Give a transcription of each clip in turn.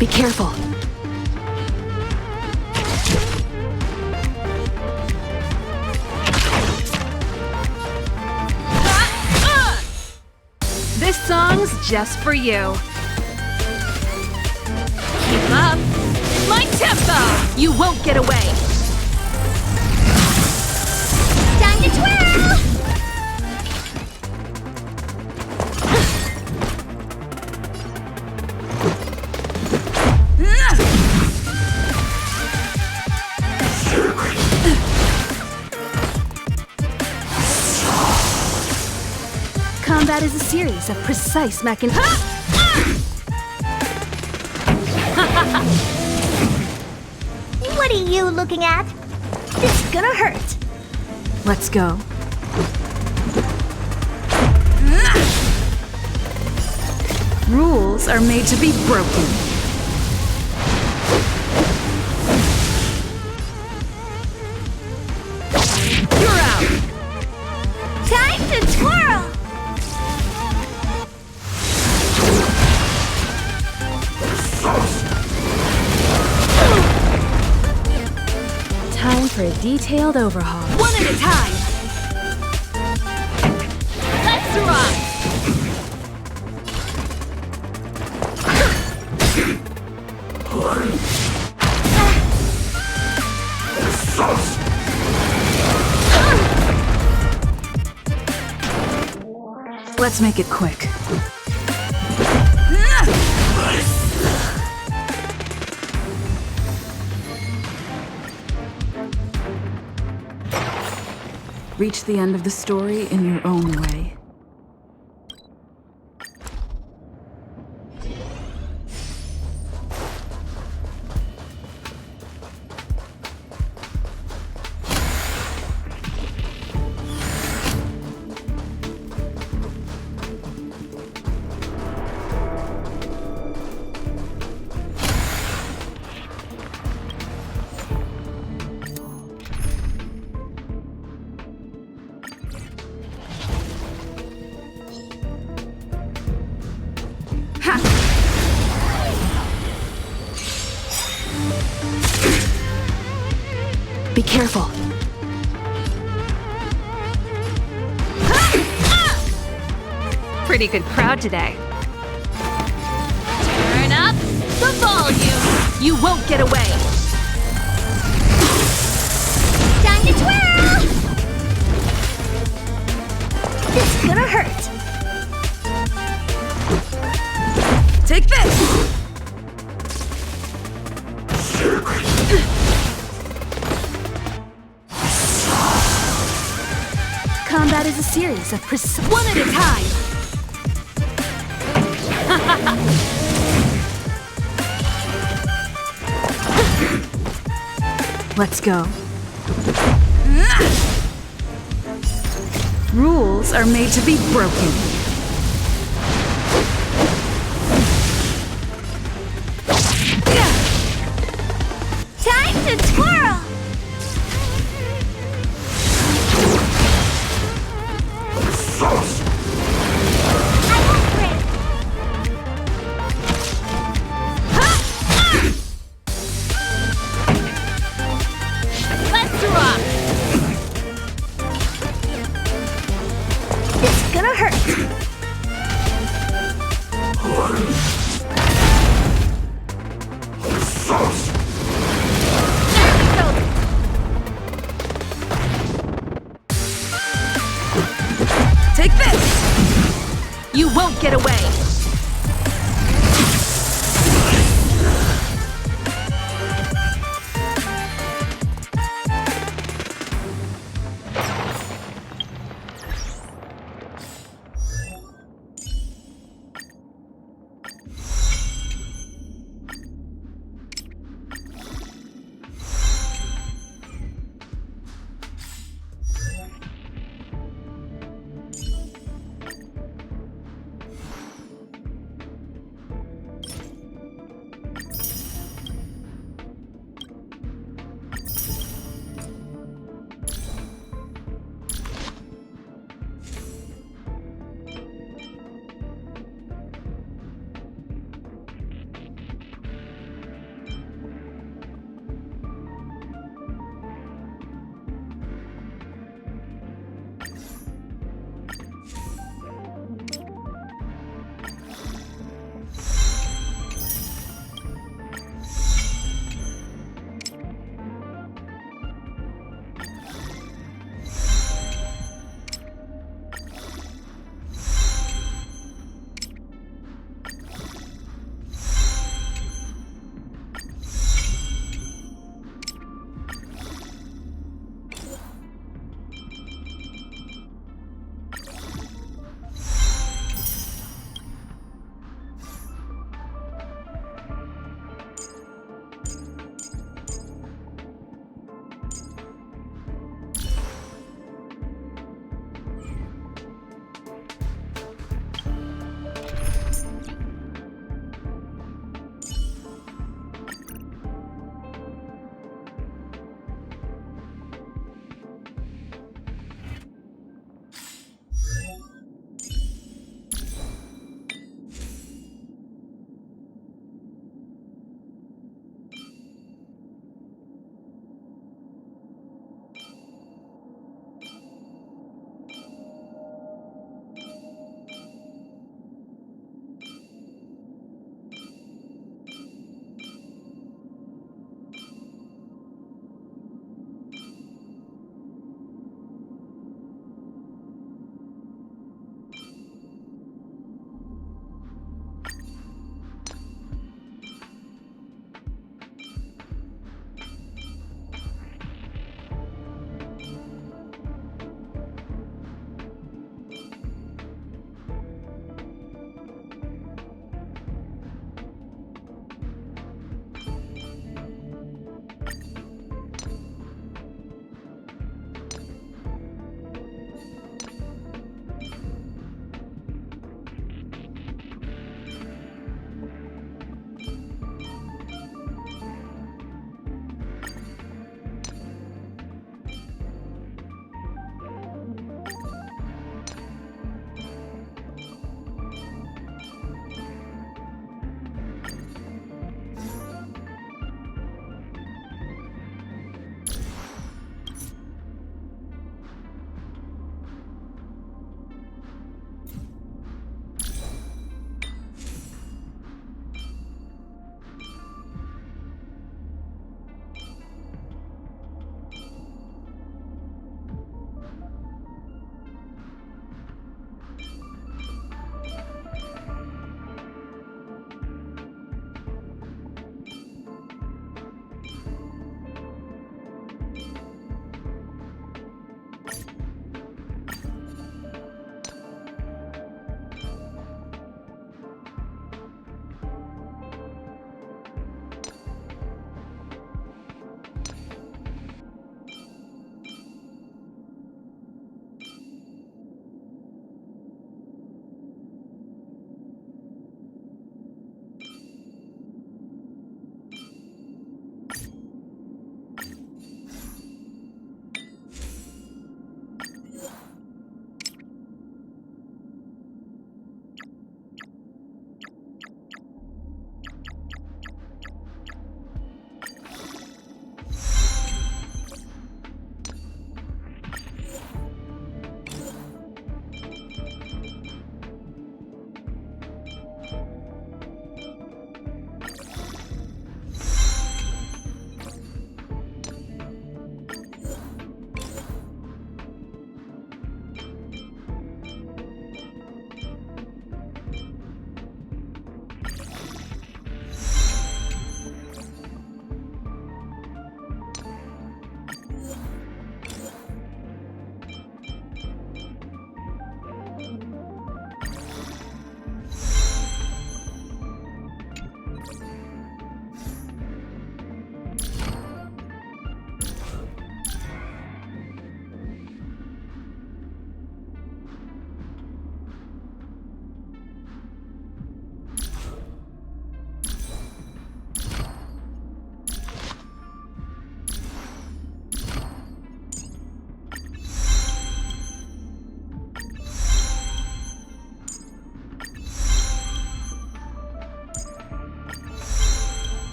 Be careful. This song's just for you. Keep up. My tempo! You won't get away. Time to twirl! Combat is a series of precise mechanisms. What are you looking at? It's gonna hurt. Let's go. Rules are made to be broken. You're out! Time to twirl! Time for a detailed overhaul. One at a time! Let's rock! Let's make it quick. Reach the end of the story in your own way. Be careful. Pretty good crowd today. Turn up the volume. You won't get away. Time to twirl! It's gonna hurt. Take this. Combat is a series of one at a time. Let's go. Rules are made to be broken. Time to twirl! It's gonna hurt. Take this! You won't get away!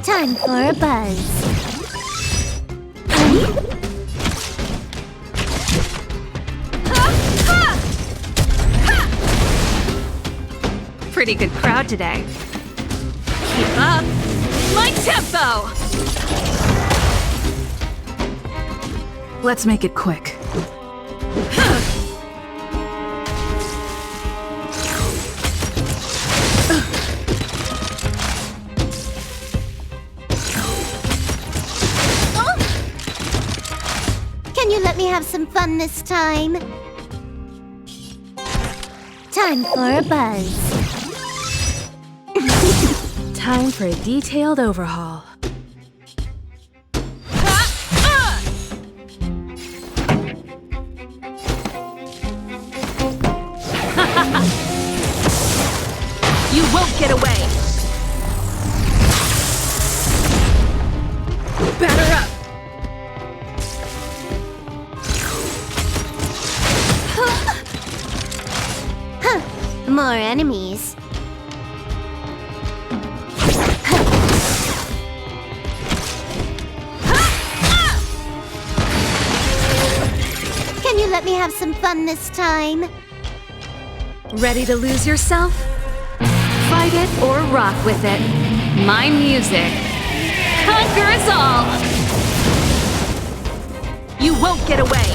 Time for a buzz. Pretty good crowd today. Keep up my tempo! Let's make it quick. Can you let me have some fun this time? Time for a buzz. Time for a detailed overhaul. You won't get away! Batter up! More enemies. Can you let me have some fun this time? Ready to lose yourself? Fight it or rock with it. My music conquers all! You won't get away!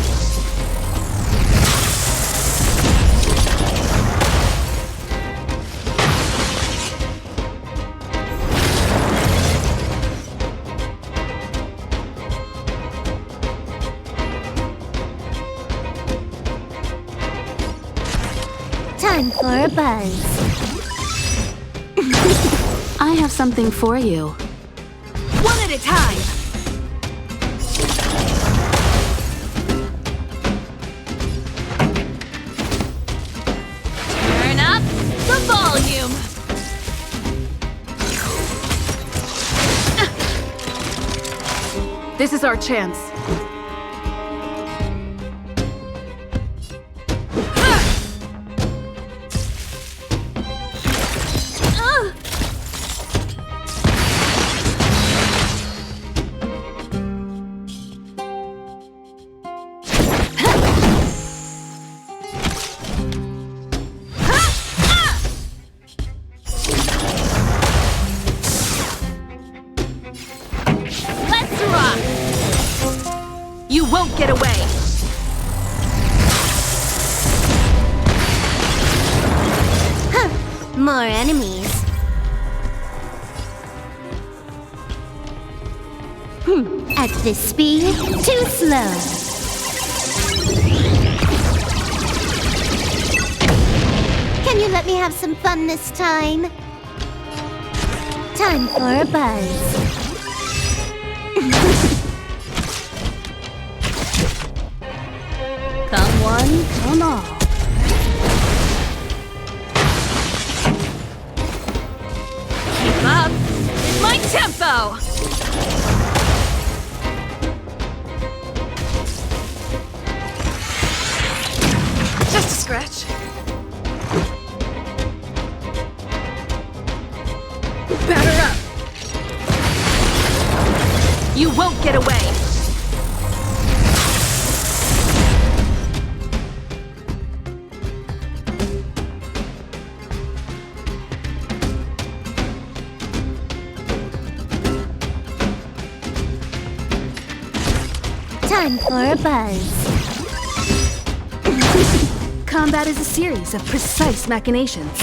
Time for a buzz. I have something for you. One at a time! Turn up the volume! This is our chance. You won't get away! More enemies. At this speed, too slow. Can you let me have some fun this time? Time for a buzz. Come one, come all. tempo! Just a scratch. Batter up! You won't get away! Time for a buzz. Combat is a series of precise machinations.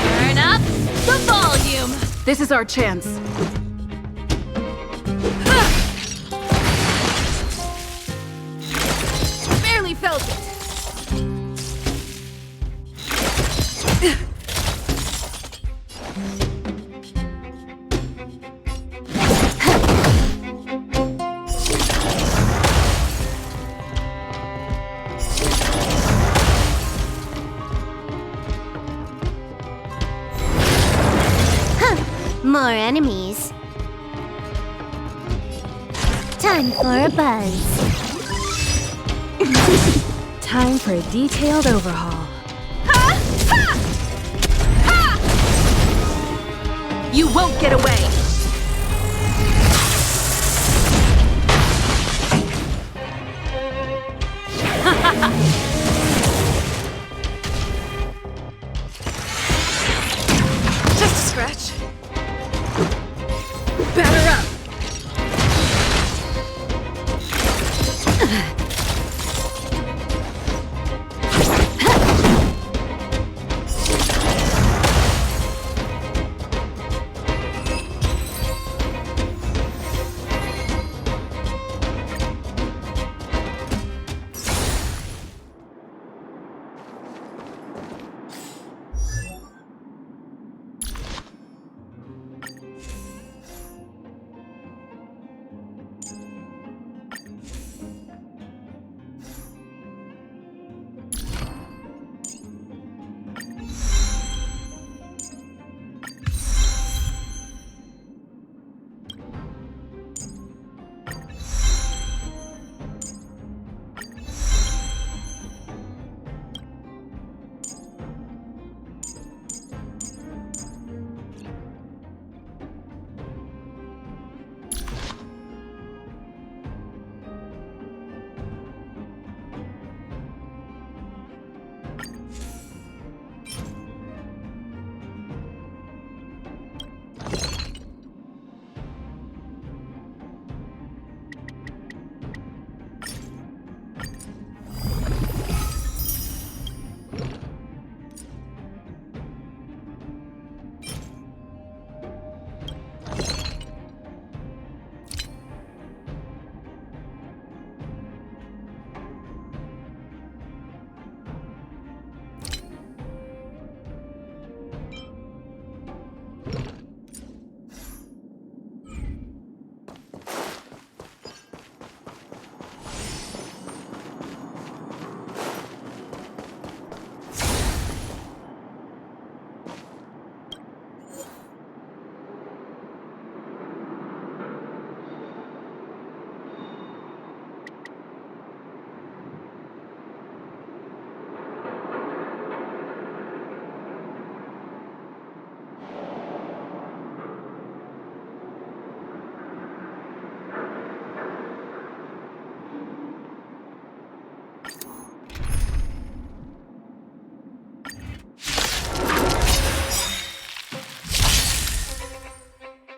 Turn up the volume! This is our chance. Barely felt it. More enemies. Time for a buzz. Time for a detailed overhaul. You won't get away! Just a scratch. Batter up!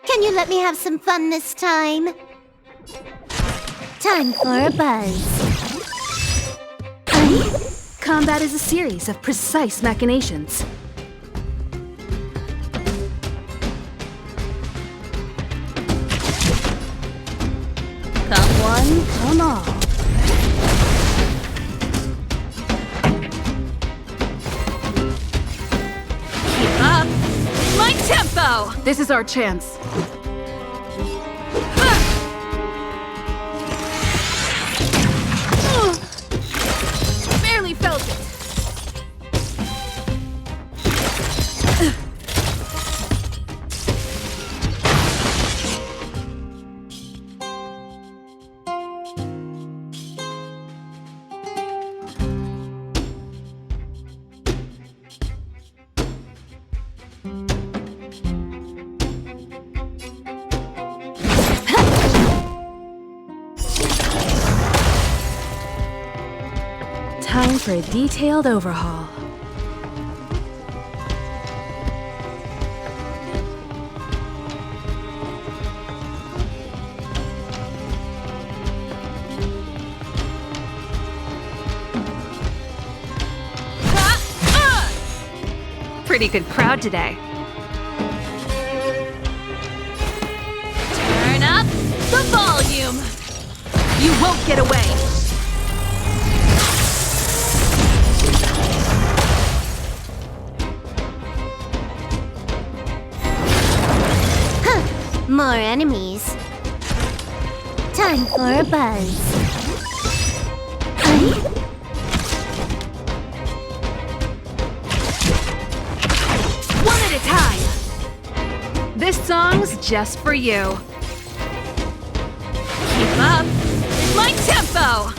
Can you let me have some fun this time? Time for a buzz. Combat is a series of precise machinations. Come one, come all. Keep up! My tempo! This is our chance. Time for a detailed overhaul. Pretty good crowd today. Turn up the volume. You won't get away. More enemies. Time for a buzz. One at a time. This song's just for you. Keep up with my tempo.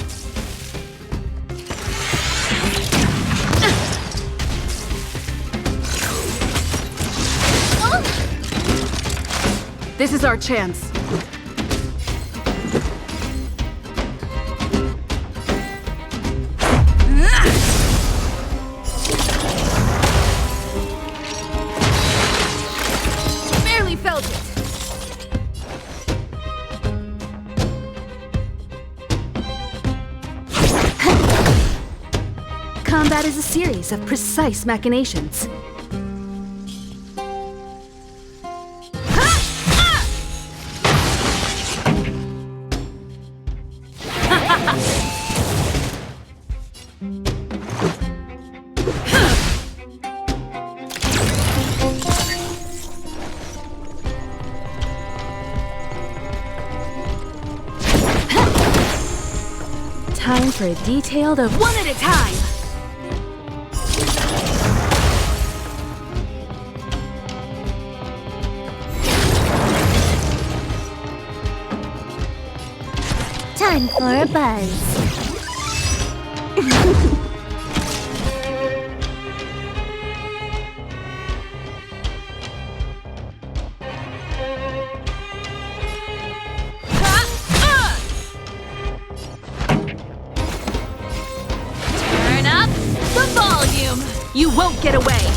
This is our chance. Barely felt it. Combat is a series of precise machinations. Time for a detailed One at a time. Time for a buzz. Turn up the volume. You won't get away.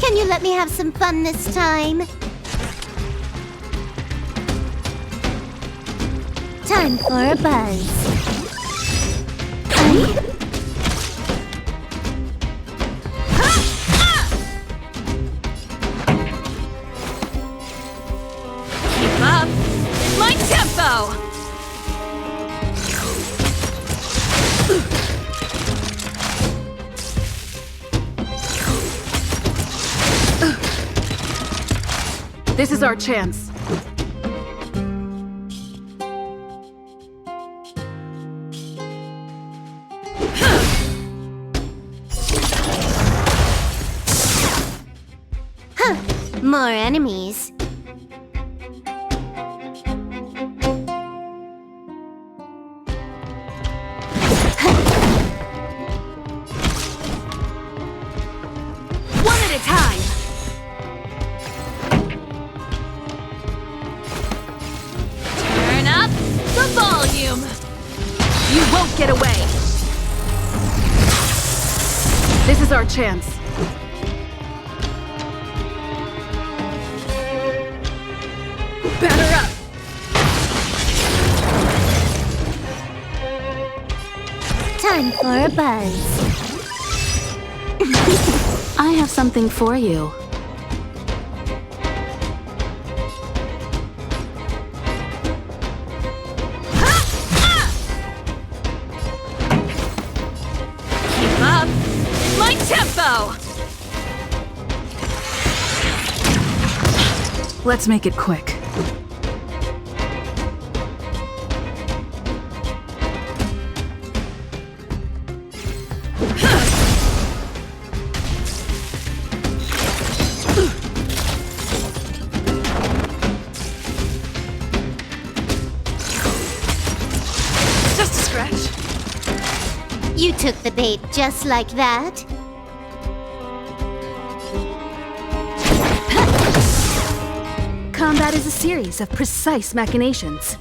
Can you let me have some fun this time? Time for a buzz. Keep up with my tempo. This is our chance. More enemies. One at a time. Turn up the volume. You won't get away. This is our chance. Batter up. Time for a buzz. I have something for you. Keep up with my tempo. Let's make it quick. took the bait just like that. Combat is a series of precise machinations.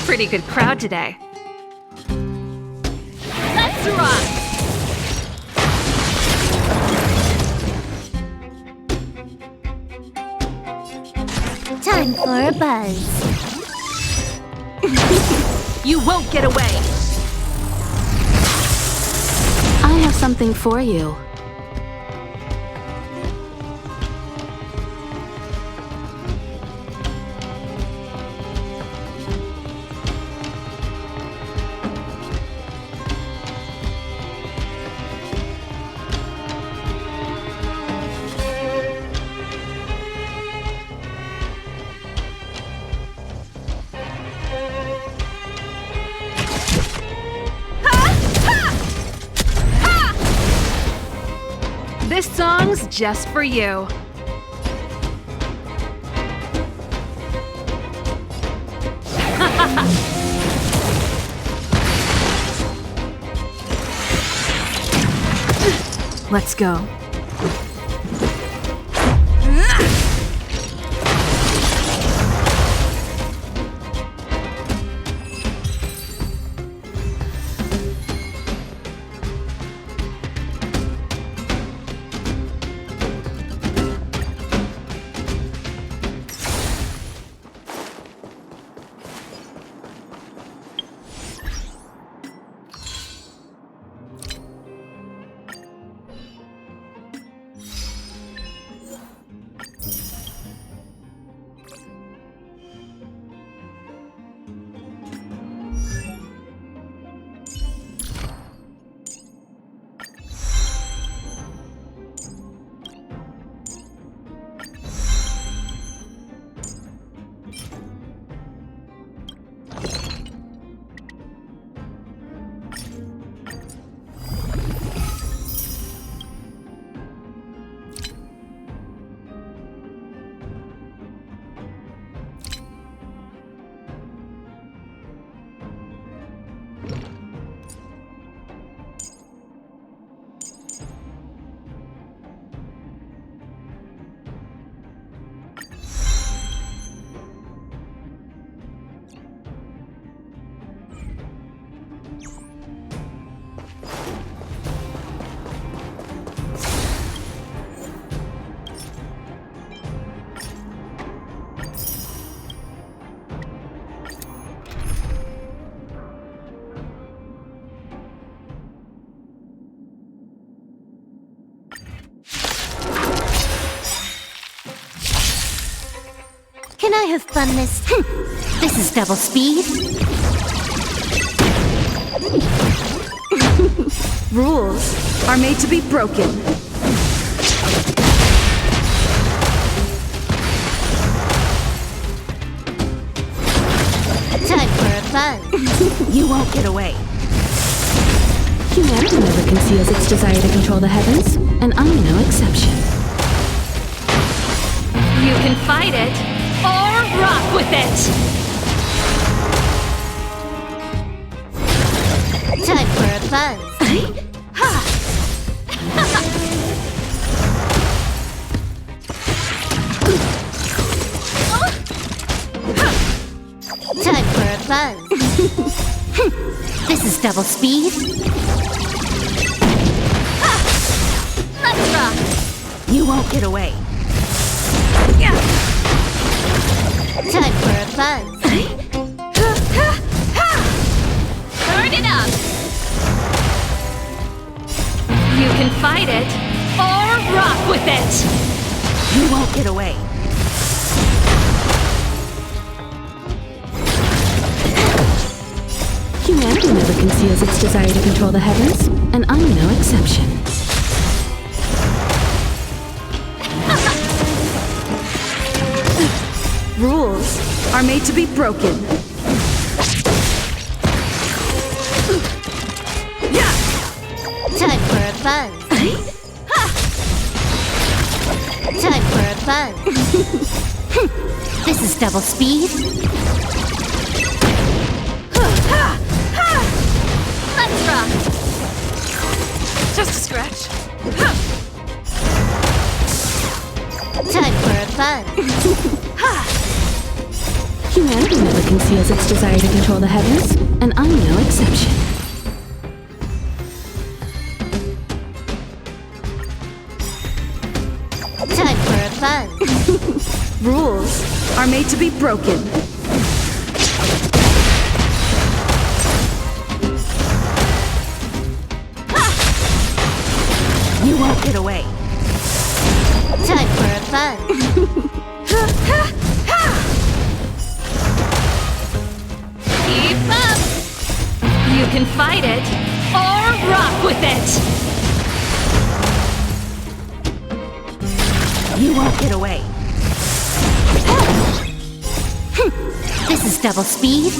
Pretty good crowd today. Let's rock! Time for a buzz. You won't get away! I have something for you. This song's just for you. Let's go. Can I have fun this? This is double speed. Rules are made to be broken. Time for a buzz. You won't get away. Humanity never conceals its desire to control the heavens, and I'm no exception. You can fight it or rock with it. Time for a buzz. Time for a buzz. This is double speed. Let's rock. You won't get away. Time for a buzz. Turn it up. You can fight it or rock with it. You won't get away. Humanity never conceals its desire to control the heavens, and I'm no exception. Rules are made to be broken. Time for a buzz. Time for a fun. This is double speed. Let's rock. Just a scratch. Time for a fun. Humanity never conceals its desire to control the heavens, and I'm no exception. Time for a fun. Rules are made to be broken. You won't get away. Time for a fun. Keep up. You can fight it or rock with it. You won't get away. This is double speed.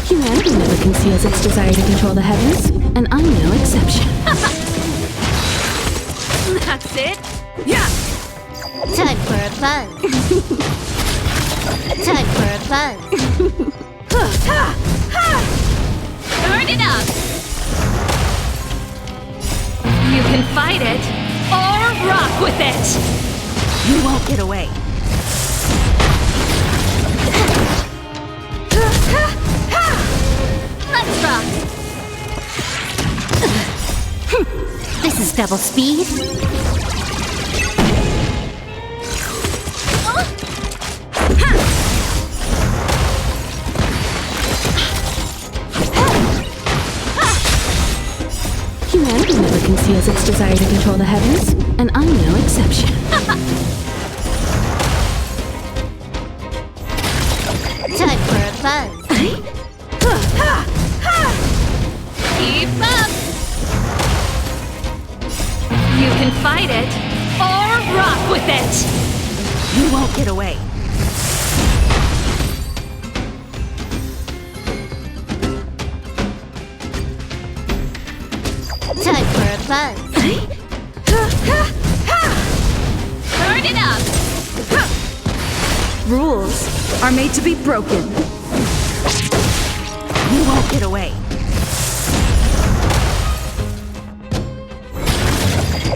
Humanity never conceals its desire to control the heavens, and I'm no exception. That's it. Yeah. Time for a fun. Time for a fun. Turn it up. You can fight it or rock with it. You won't get away. Let's rock. This is double speed. Humanity never conceals its desire to control the heavens, and I'm no exception. Time for a fun. Keep up. You can fight it or rock with it. You won't get away. Time for a fun. Turn it up. Rules are made to be broken. You won't get away.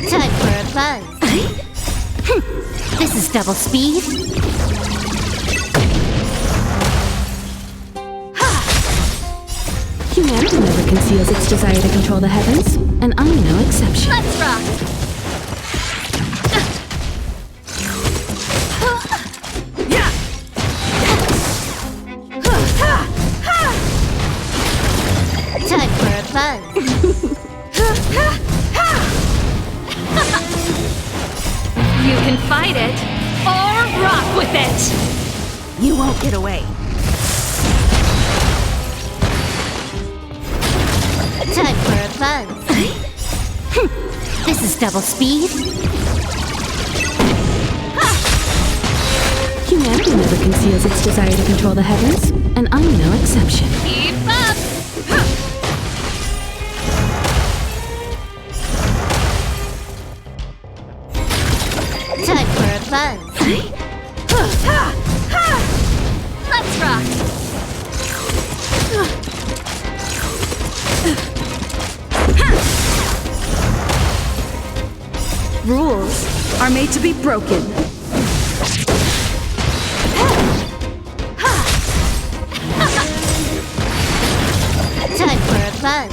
Time for a fun. This is double speed. Humanity never conceals its desire to control the heavens, and I'm no exception. Let's rock. Yeah. Time for a fun. You can fight it or rock with it. You won't get away. Time for a fun. This is double speed. Humanity never conceals its desire to control the heavens, and I'm no exception. Keep up. Time for a fun. Let's rock. Rules are made to be broken. Time for a fun.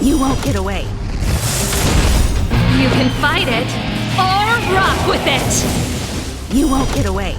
You won't get away. You can fight it or rock with it. You won't get away.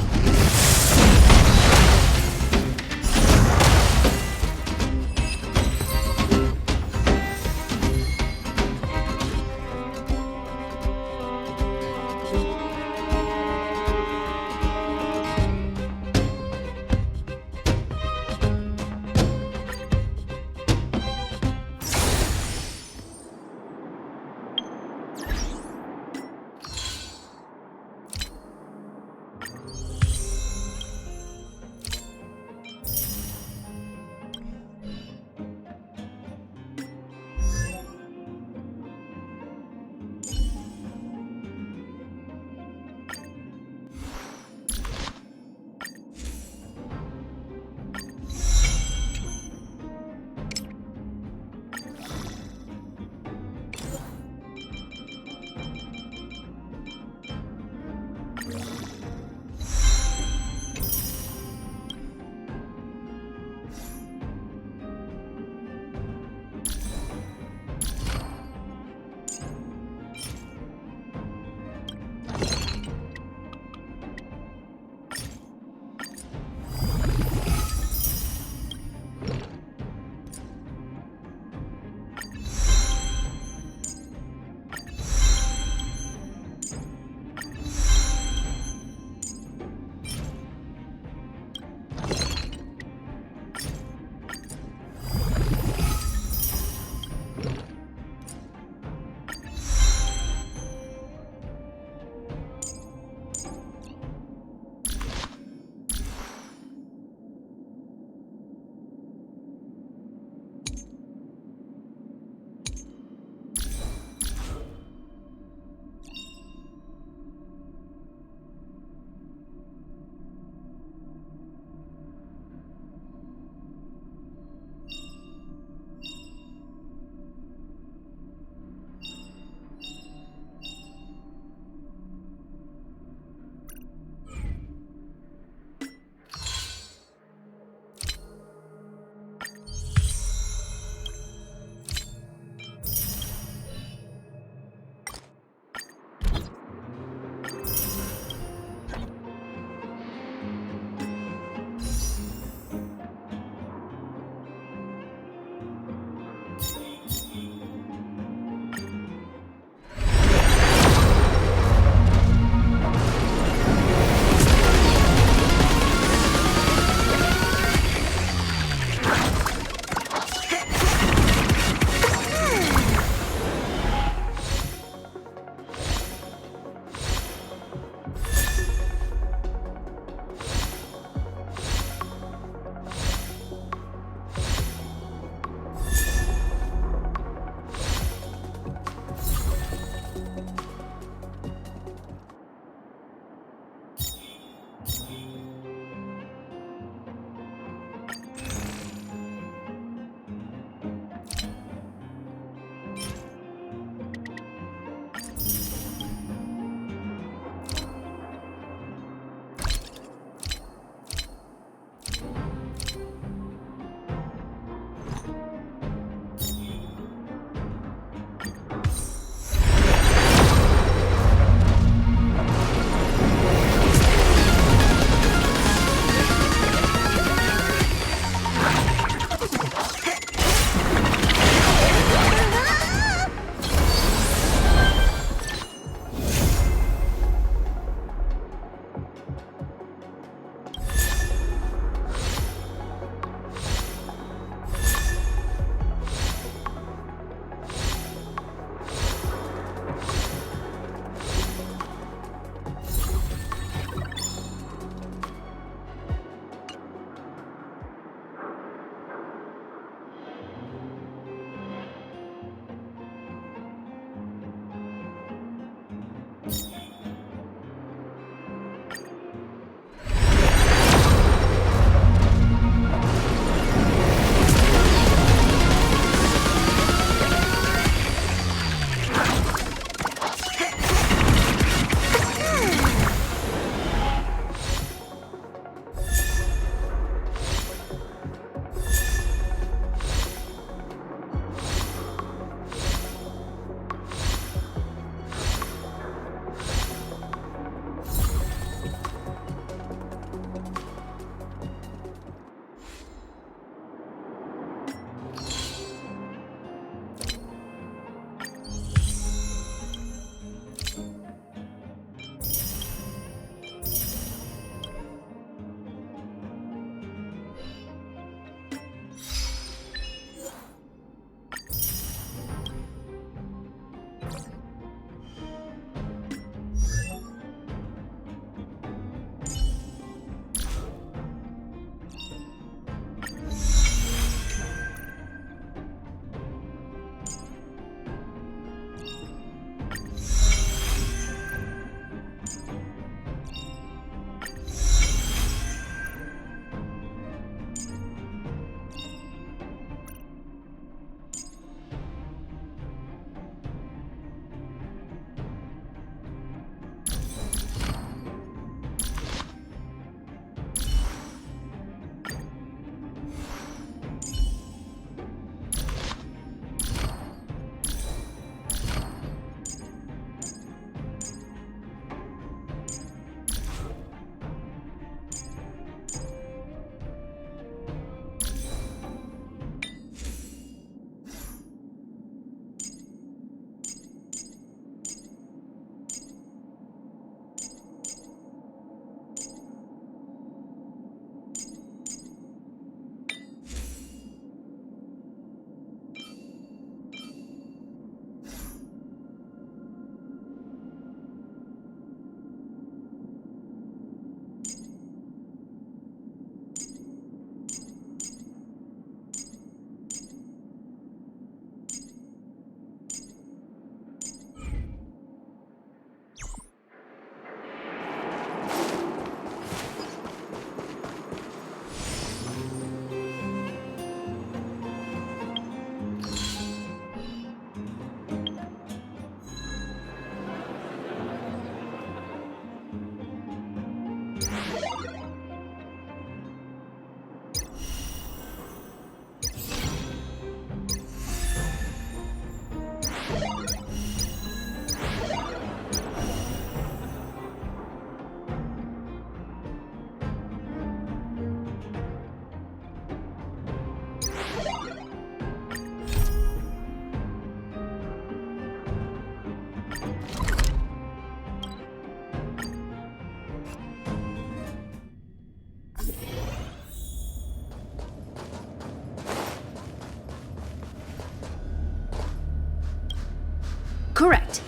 Correct.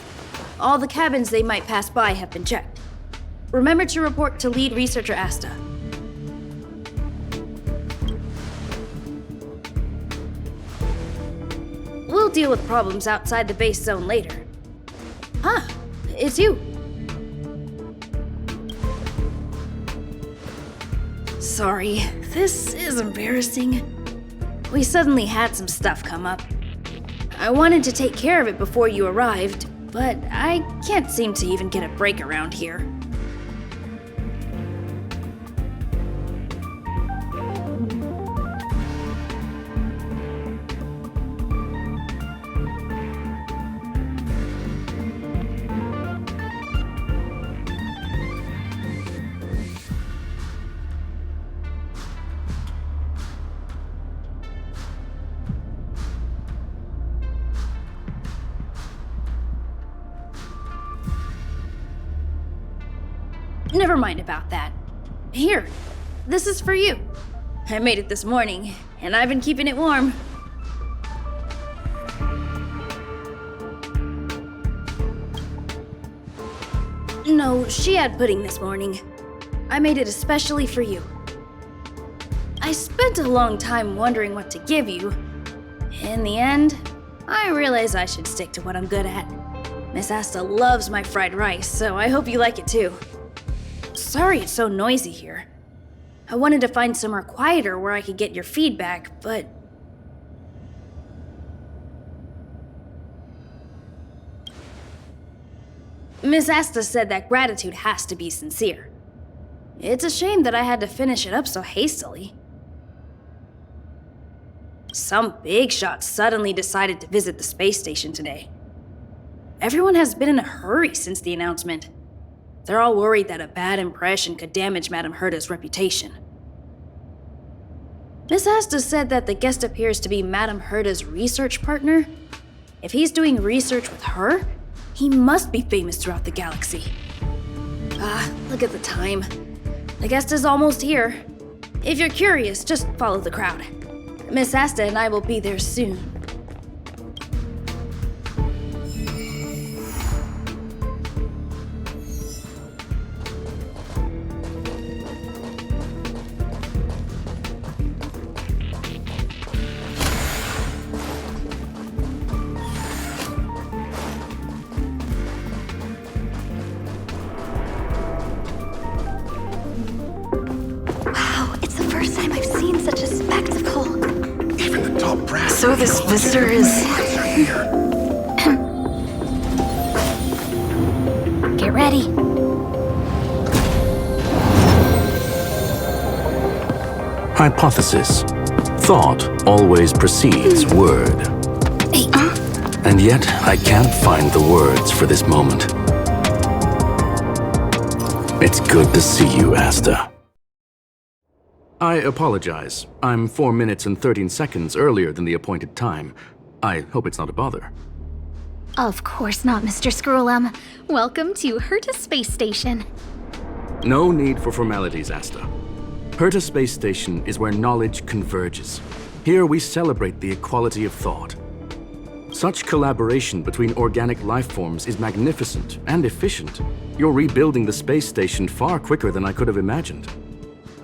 All the cabins they might pass by have been checked. Remember to report to lead researcher Asta. We'll deal with problems outside the base zone later. Huh, it's you. Sorry, this is embarrassing. We suddenly had some stuff come up. I wanted to take care of it before you arrived, but I can't seem to even get a break around here. Never mind about that. Here, this is for you. I made it this morning, and I've been keeping it warm. No, she had pudding this morning. I made it especially for you. I spent a long time wondering what to give you. In the end, I realized I should stick to what I'm good at. Miss Asta loves my fried rice, so I hope you like it too. Sorry it's so noisy here. I wanted to find somewhere quieter where I could get your feedback, but... Miss Asta said that gratitude has to be sincere. It's a shame that I had to finish it up so hastily. Some big shot suddenly decided to visit the space station today. Everyone has been in a hurry since the announcement. They're all worried that a bad impression could damage Madame Herta's reputation. Miss Asta said that the guest appears to be Madame Herta's research partner. If he's doing research with her, he must be famous throughout the galaxy. Look at the time. The guest is almost here. If you're curious, just follow the crowd. Miss Asta and I will be there soon. So this visitor is... Get ready. Hypothesis. Thought always precedes word. And yet, I can't find the words for this moment. It's good to see you, Asta. I apologize. I'm 4 minutes and 13 seconds earlier than the appointed time. I hope it's not a bother. Of course not, Mr. Scrollum. Welcome to Herta Space Station. No need for formalities, Asta. Herta Space Station is where knowledge converges. Here we celebrate the equality of thought. Such collaboration between organic life forms is magnificent and efficient. You're rebuilding the space station far quicker than I could have imagined.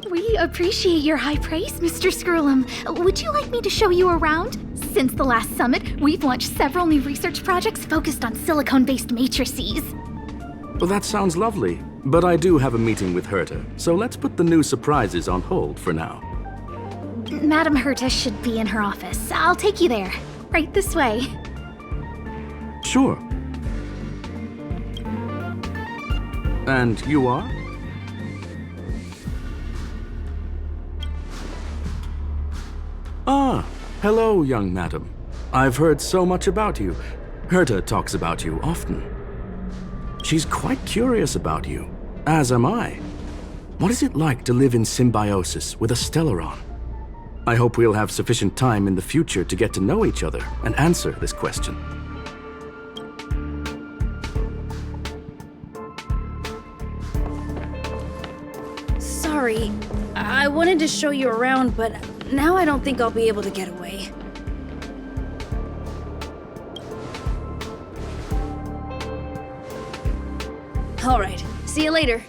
We appreciate your high praise, Mr. Scrollum. Would you like me to show you around? Since the last summit, we've launched several new research projects focused on silicone-based matrices. Well, that sounds lovely, but I do have a meeting with Herta, so let's put the new surprises on hold for now. Madame Herta should be in her office. I'll take you there. Right this way. Sure. And you are? Ah, hello, young madam. I've heard so much about you. Herta talks about you often. She's quite curious about you, as am I. What is it like to live in symbiosis with a Stellaron? I hope we'll have sufficient time in the future to get to know each other and answer this question. sorry. I wanted to show you around, but now I don't think I'll be able to get away. Alright, see you later.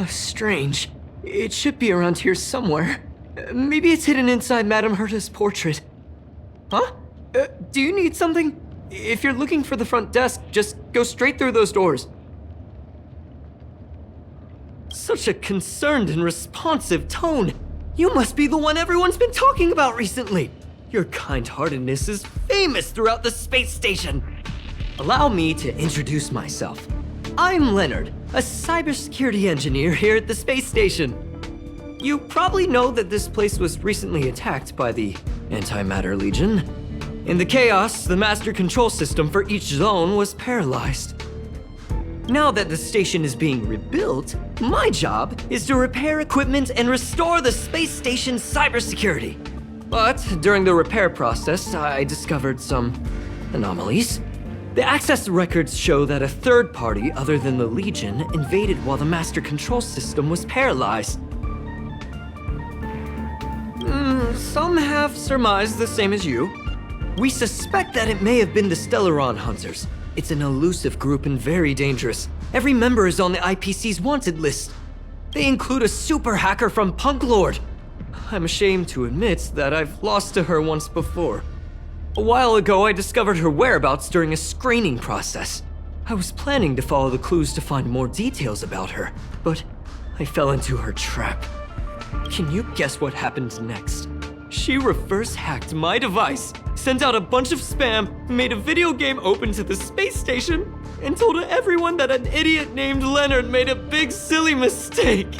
Strange. It should be around here somewhere. Maybe it's hidden inside Madame Herta's portrait. Huh? Do you need something? If you're looking for the front desk, just go straight through those doors. Such a concerned and responsive tone. You must be the one everyone's been talking about recently. Your kind-heartedness is famous throughout the space station. Allow me to introduce myself. I'm Leonard, a cybersecurity engineer here at the space station. You probably know that this place was recently attacked by the Antimatter Legion. In the chaos, the master control system for each zone was paralyzed. Now that the station is being rebuilt, my job is to repair equipment and restore the space station's cybersecurity. But during the repair process, I discovered some anomalies. The access records show that a third party other than the Legion invaded while the master control system was paralyzed. Some have surmised the same as you. We suspect that it may have been the Stellaron Hunters. It's an elusive group and very dangerous. Every member is on the IPC's wanted list. They include a super hacker from Punk Lord. I'm ashamed to admit that I've lost to her once before. A while ago, I discovered her whereabouts during a screening process. I was planning to follow the clues to find more details about her, but I fell into her trap. Can you guess what happened next? She reverse hacked my device, sent out a bunch of spam, made a video game open to the space station, and told everyone that an idiot named Leonard made a big silly mistake.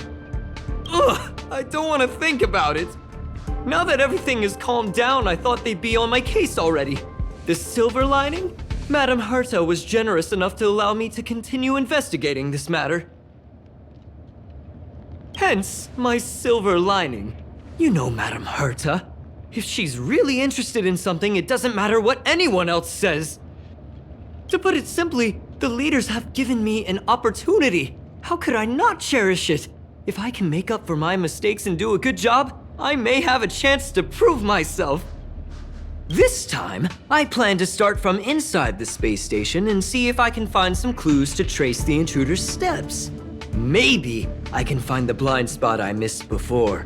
Ugh, I don't want to think about it. Now that everything is calmed down, I thought they'd be on my case already. The silver lining? Madame Herta was generous enough to allow me to continue investigating this matter. Hence, my silver lining. You know Madame Herta. If she's really interested in something, it doesn't matter what anyone else says. To put it simply, the leaders have given me an opportunity. How could I not cherish it? If I can make up for my mistakes and do a good job, I may have a chance to prove myself. This time, I plan to start from inside the space station and see if I can find some clues to trace the intruder's steps. Maybe I can find the blind spot I missed before.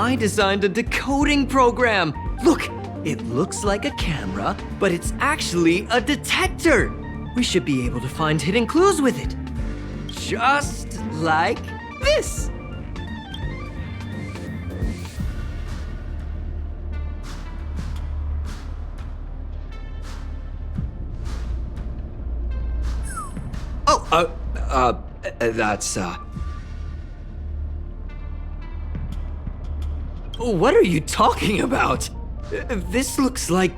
I designed a decoding program. Look, it looks like a camera, but it's actually a detector. We should be able to find hidden clues with it. Just like this. That's, What are you talking about? This looks like...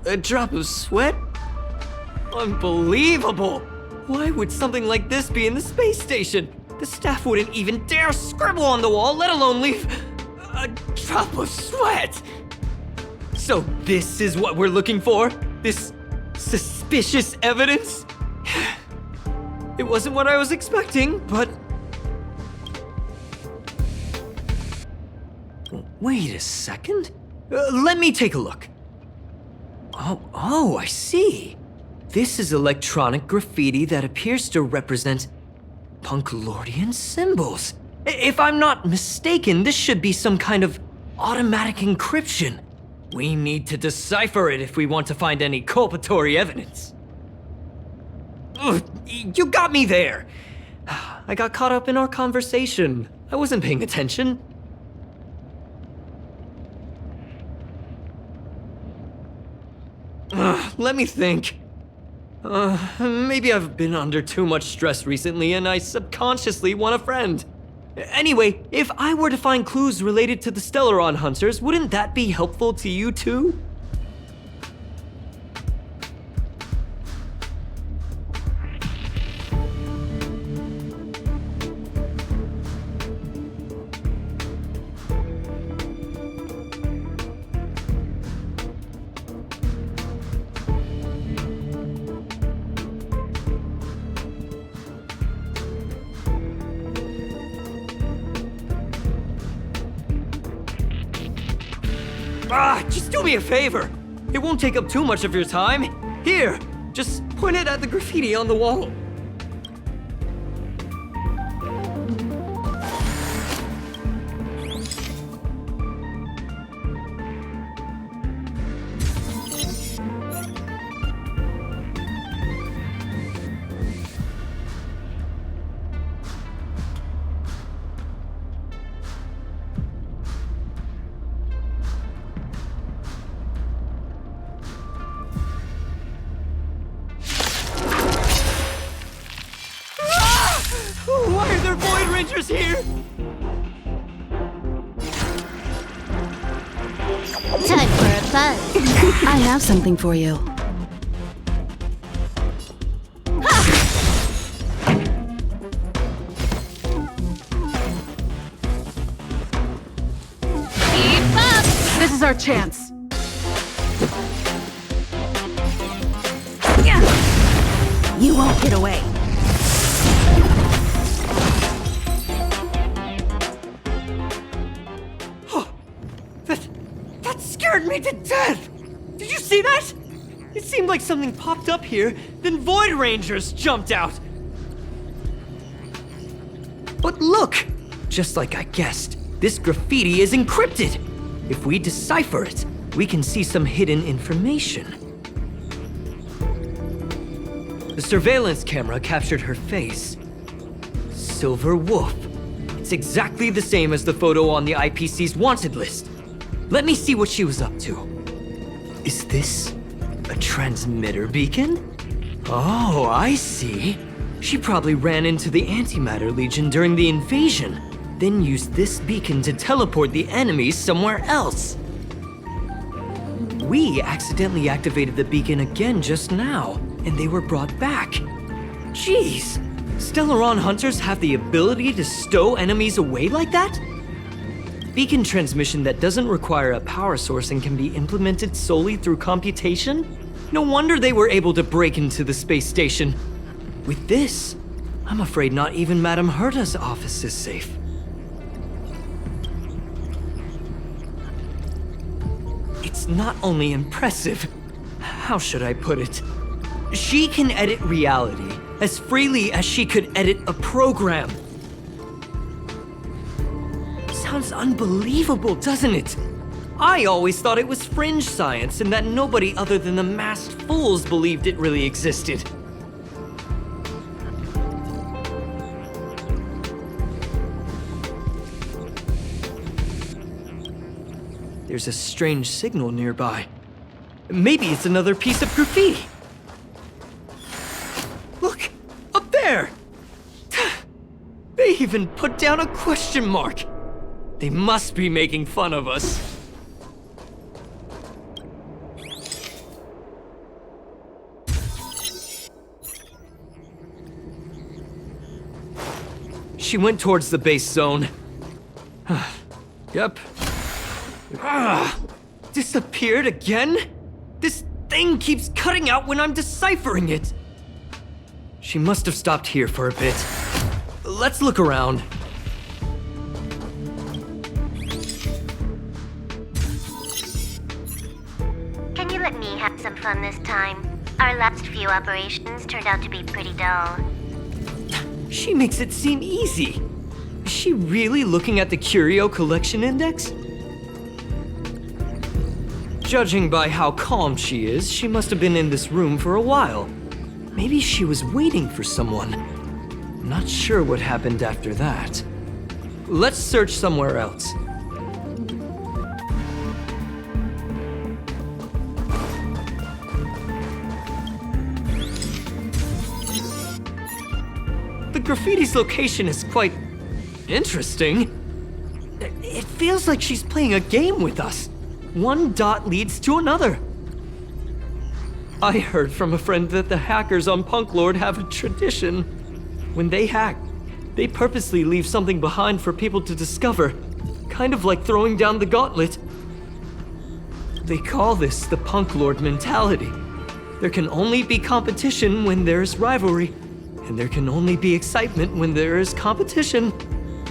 a drop of sweat? Unbelievable! Why would something like this be in the space station? The staff wouldn't even dare scribble on the wall, let alone leave a drop of sweat! So this is what we're looking for? This suspicious evidence? It wasn't what I was expecting, but... Wait a second. Let me take a look. Oh, I see. This is electronic graffiti that appears to represent Punklordian symbols. If I'm not mistaken, this should be some kind of automatic encryption. We need to decipher it if we want to find any culpatory evidence. Ugh, you got me there. I got caught up in our conversation. I wasn't paying attention. let me think. Maybe I've been under too much stress recently and I subconsciously want a friend. Anyway, if I were to find clues related to the Stellaron Hunters, wouldn't that be helpful to you too? Just do me a favor. It won't take up too much of your time. Here, just point it at the graffiti on the wall. Why are there Void Rangers here? Time for a buzz. I have something for you. Keep up! This is our chance. You won't get away. That scared me to death! Did you see that? It seemed like something popped up here, then Void Rangers jumped out. But look! Just like I guessed, this graffiti is encrypted. If we decipher it, we can see some hidden information. The surveillance camera captured her face. Silver Wolf. It's exactly the same as the photo on the IPC's wanted list. Let me see what she was up to. Is this a transmitter beacon? Oh, I see. She probably ran into the Antimatter Legion during the invasion, then used this beacon to teleport the enemies somewhere else. We accidentally activated the beacon again just now, and they were brought back. Jeez, Stellaron Hunters have the ability to stow enemies away like that? Beacon transmission that doesn't require a power source and can be implemented solely through computation? No wonder they were able to break into the space station. With this, I'm afraid not even Madame Herta's office is safe. It's not only impressive, how should I put it? She can edit reality as freely as she could edit a program. Sounds unbelievable, doesn't it? I always thought it was fringe science and that nobody other than the masked fools believed it really existed. There's a strange signal nearby. Maybe it's another piece of graffiti. Look, up there! They even put down a question mark. They must be making fun of us. She went towards the base zone. Yep. Disappeared again? This thing keeps cutting out when I'm deciphering it. She must have stopped here for a bit. Let's look around. Can you let me have some fun this time? Our last few operations turned out to be pretty dull. She makes it seem easy. Is she really looking at the Curio Collection Index? Judging by how calm she is, she must have been in this room for a while. Maybe she was waiting for someone. Not sure what happened after that. Let's search somewhere else. graffiti's location is quite interesting. It feels like she's playing a game with us. One dot leads to another. I heard from a friend that the hackers on Punk Lord have a tradition. When they hack, they purposely leave something behind for people to discover, kind of like throwing down the gauntlet. They call this the Punk Lord mentality. There can only be competition when there's rivalry, and there can only be excitement when there is competition.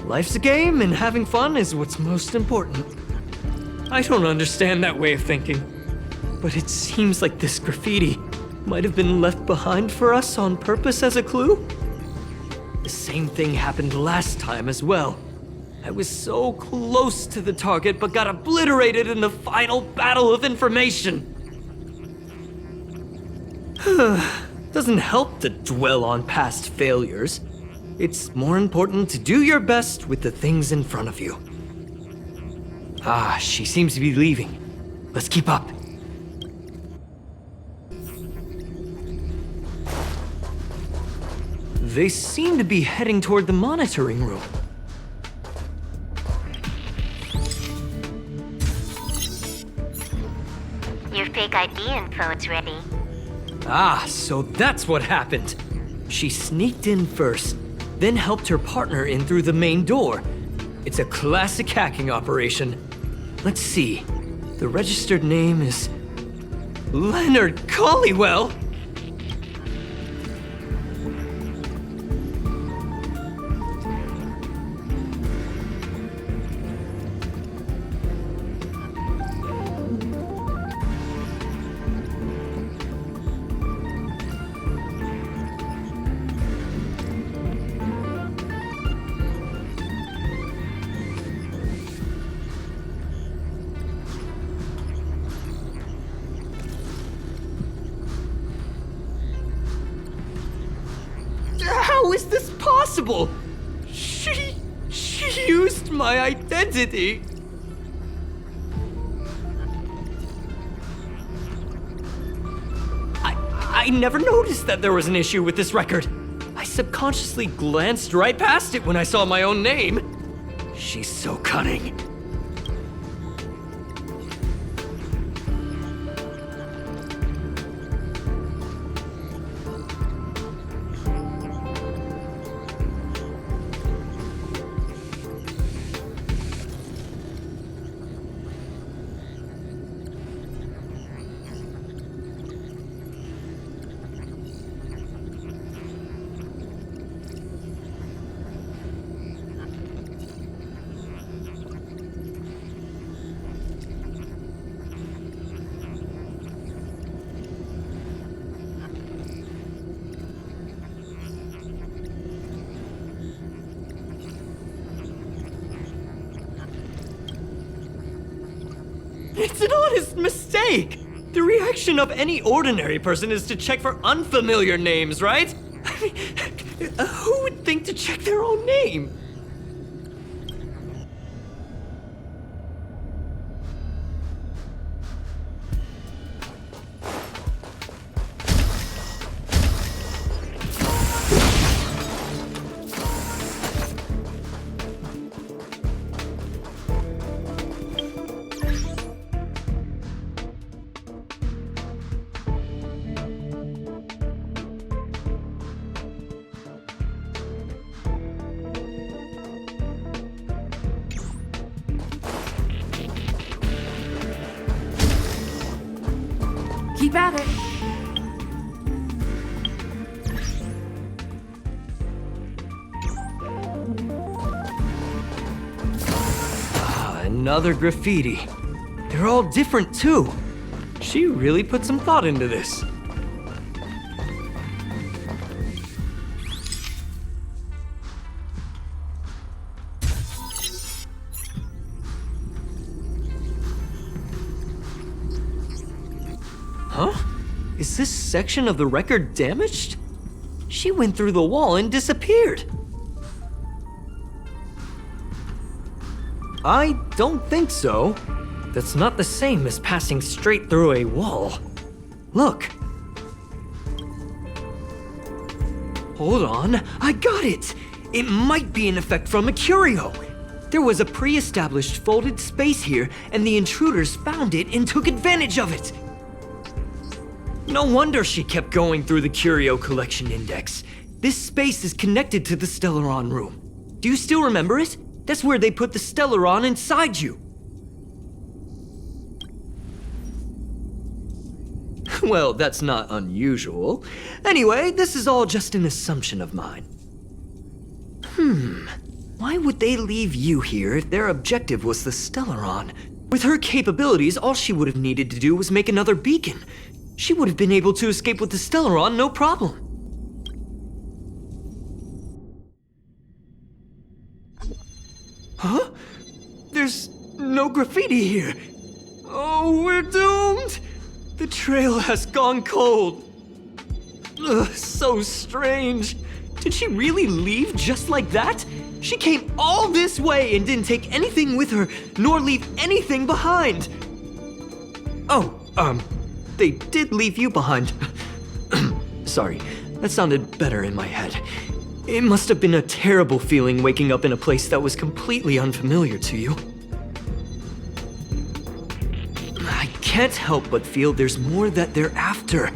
Life's a game, and having fun is what's most important. I don't understand that way of thinking, but it seems like this graffiti might have been left behind for us on purpose as a clue. The same thing happened last time as well. I was so close to the target, but got obliterated in the final battle of information. Doesn't help to dwell on past failures. It's more important to do your best with the things in front of you. Ah, she seems to be leaving. Let's keep up. They seem to be heading toward the monitoring room. Your fake ID info is ready. Ah, so that's what happened. She sneaked in first, then helped her partner in through the main door. It's a classic hacking operation. Let's see. The registered name is Leonard Collywell. How is this possible? She used my identity. I never noticed that there was an issue with this record. I subconsciously glanced right past it when I saw my own name. She's so cunning. It's an honest mistake! The reaction of any ordinary person is to check for unfamiliar names, right? I mean, who would think to check their own name? Keep at it. Another graffiti. They're all different too. She really put some thought into this. Huh? Is this section of the record damaged? She went through the wall and disappeared. I don't think so. That's not the same as passing straight through a wall. Look. Hold on, I got it! It might be an effect from a curio! There was a pre-established folded space here, and the intruders found it and took advantage of it! No wonder she kept going through the curio collection index. This space is connected to the Stellaron room. Do you still remember it? That's where they put the Stellaron inside you. Well, that's not unusual. Anyway, this is all just an assumption of mine. Why would they leave you here if their objective was the Stellaron? With her capabilities, all she would have needed to do was make another beacon. She would have been able to escape with the Stellaron, no problem. Huh? There's no graffiti here. Oh, we're doomed! The trail has gone cold. Ugh, so strange. Did she really leave just like that? She came all this way and didn't take anything with her, nor leave anything behind. Oh, they did leave you behind. Sorry, that sounded better in my head. It must have been a terrible feeling waking up in a place that was completely unfamiliar to you. I can't help but feel there's more that they're after.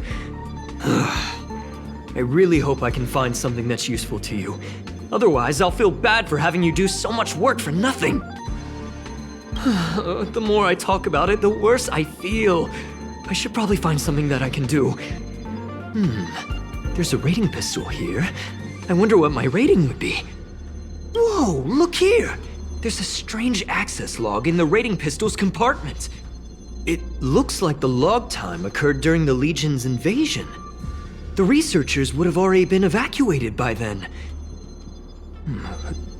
I really hope I can find something that's useful to you. Otherwise, I'll feel bad for having you do so much work for nothing. The more I talk about it, the worse I feel. I should probably find something that I can do. There's a rating pistol here. I wonder what my rating would be. Whoa, look here! There's a strange access log in the rating pistol's compartment. It looks like the log time occurred during the Legion's invasion. The researchers would have already been evacuated by then.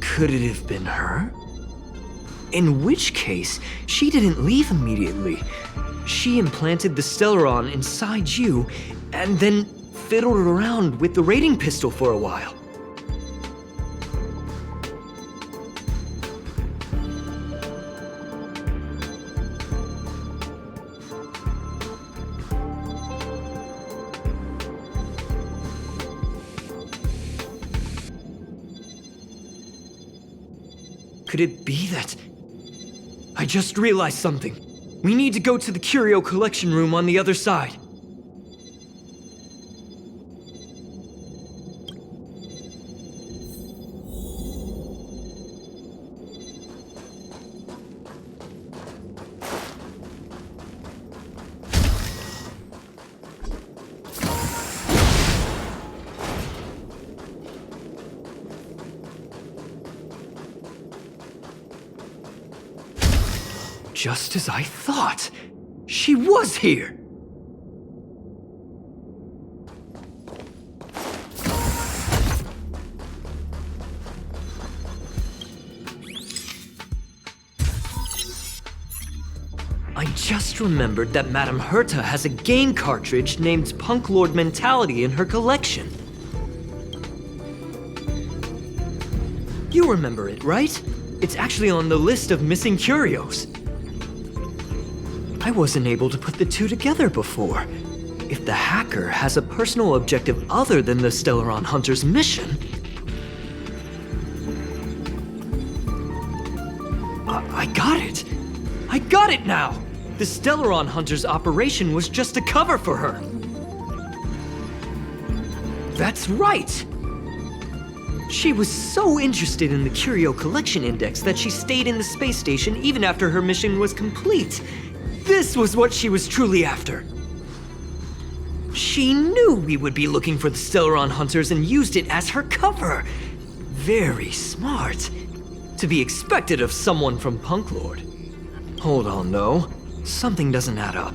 Could it have been her? In which case, she didn't leave immediately. She implanted the Stellaron inside you, and then fiddled around with the rating pistol for a while. Could it be that... I just realized something. We need to go to the curio collection room on the other side. Just as I thought. She was here! I just remembered that Madame Herta has a game cartridge named Punk Lord Mentality in her collection. You remember it, right? It's actually on the list of missing curios. I wasn't able to put the two together before. If the hacker has a personal objective other than the Stellaron Hunter's mission... I got it! I got it now! The Stellaron Hunter's operation was just a cover for her! That's right! She was so interested in the Curio Collection Index that she stayed in the space station even after her mission was complete. This was what she was truly after. She knew we would be looking for the Stellaron Hunters and used it as her cover. Very smart. To be expected of someone from Punk Lord. Hold on, though. Something doesn't add up.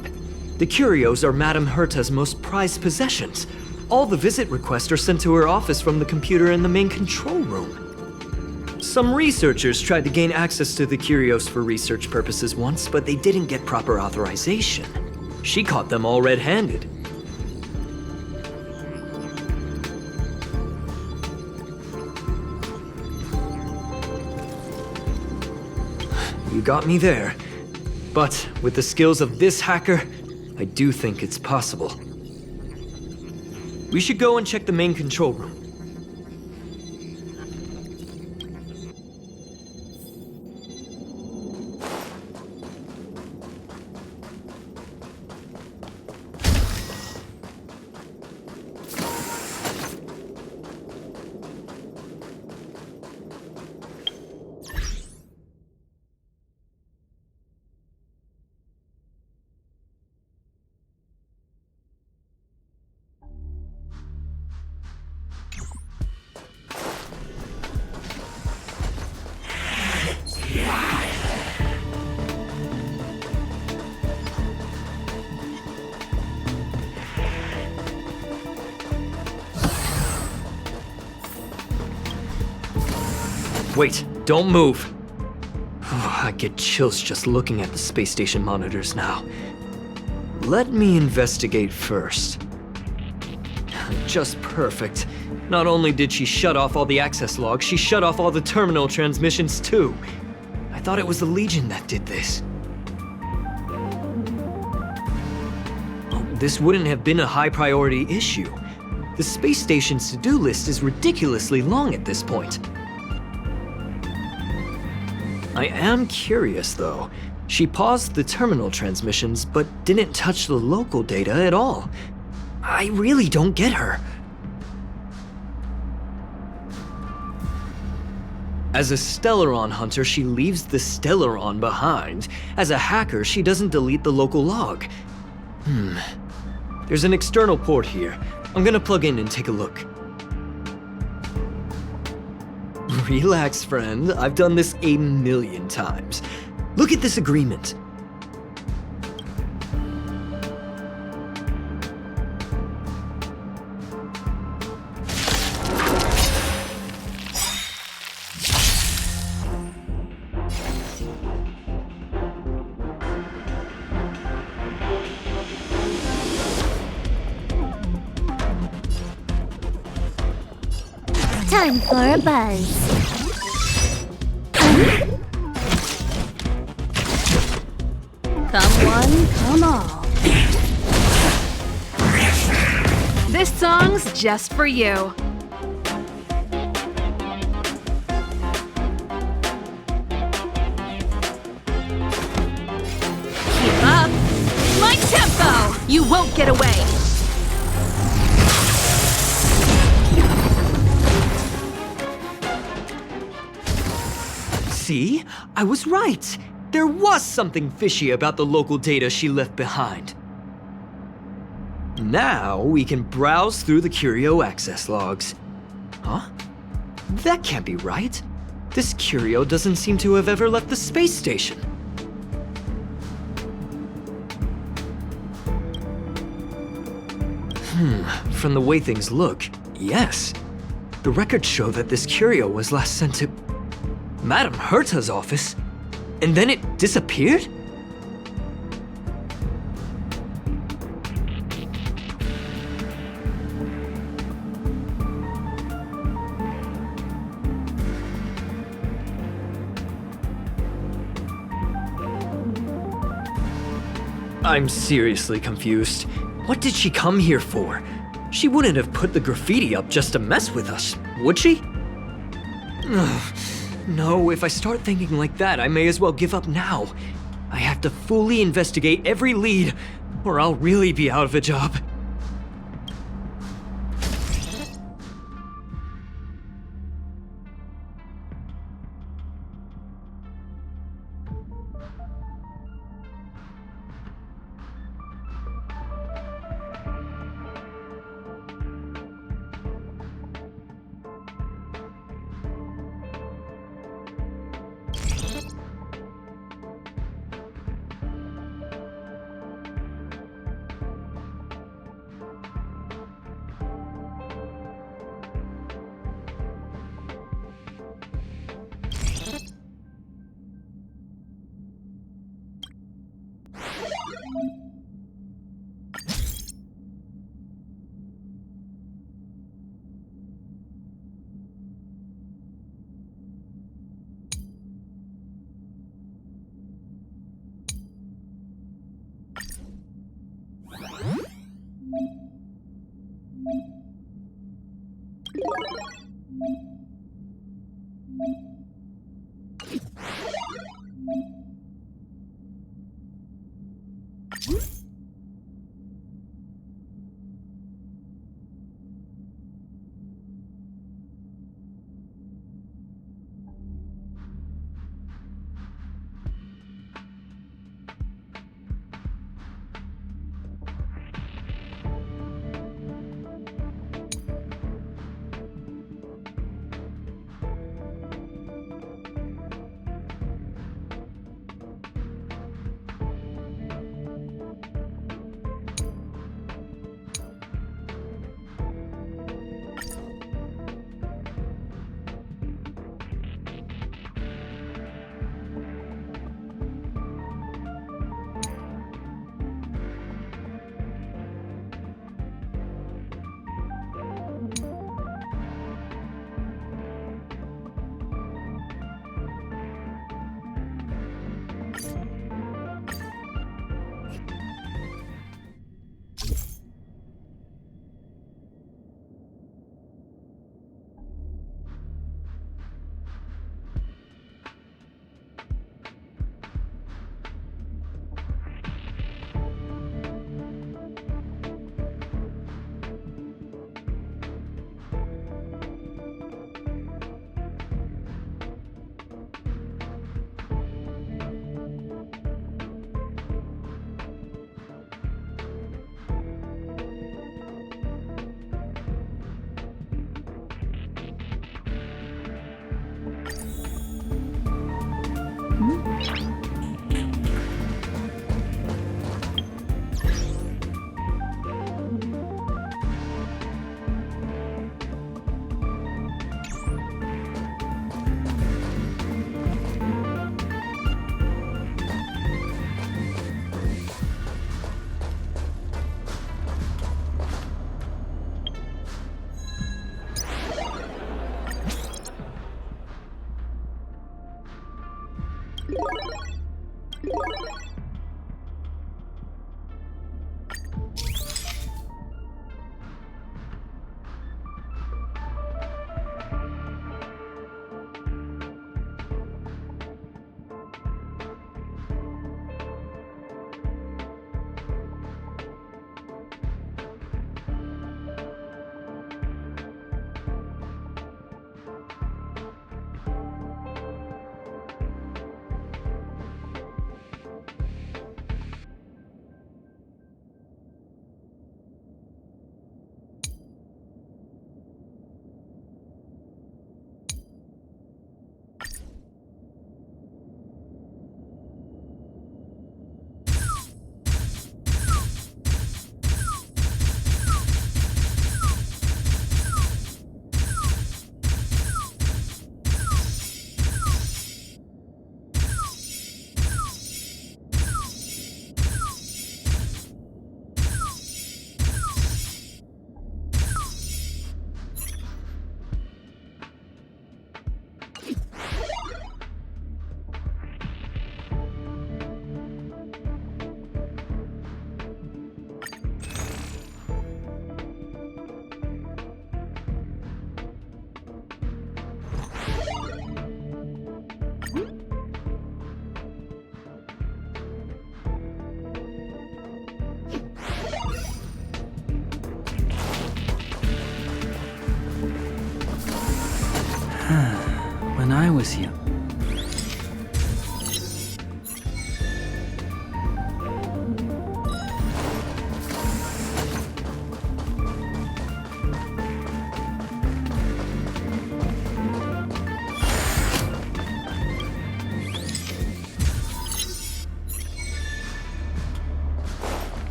The curios are Madame Herta's most prized possessions. All the visit requests are sent to her office from the computer in the main control room. Some researchers tried to gain access to the curios for research purposes once, but they didn't get proper authorization. She caught them all red-handed. You got me there. But with the skills of this hacker, I do think it's possible. We should go and check the main control room. Wait, don't move. I get chills just looking at the space station monitors now. Let me investigate first. Just perfect. Not only did she shut off all the access logs, she shut off all the terminal transmissions too. I thought it was the Legion that did this. Oh, this wouldn't have been a high priority issue. The space station's to-do list is ridiculously long at this point. I am curious though. She paused the terminal transmissions, but didn't touch the local data at all. I really don't get her. As a Stellaron hunter, she leaves the Stellaron behind. As a hacker, she doesn't delete the local log. There's an external port here. I'm gonna plug in and take a look. Relax, friend. I've done this 1,000,000 times. Look at this agreement. Time for a buzz. Come one, come all. This song's just for you. Keep up. My tempo! You won't get away. See? I was right. There was something fishy about the local data she left behind. Now we can browse through the Curio access logs. Huh? That can't be right. This Curio doesn't seem to have ever left the space station. From the way things look, yes. The records show that this Curio was last sent to Madame Herta's office, and then it disappeared? I'm seriously confused. What did she come here for? She wouldn't have put the graffiti up just to mess with us, would she? No, if I start thinking like that, I may as well give up now. I have to fully investigate every lead, or I'll really be out of a job. When I was young.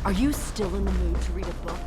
Are you still in the mood to read a book?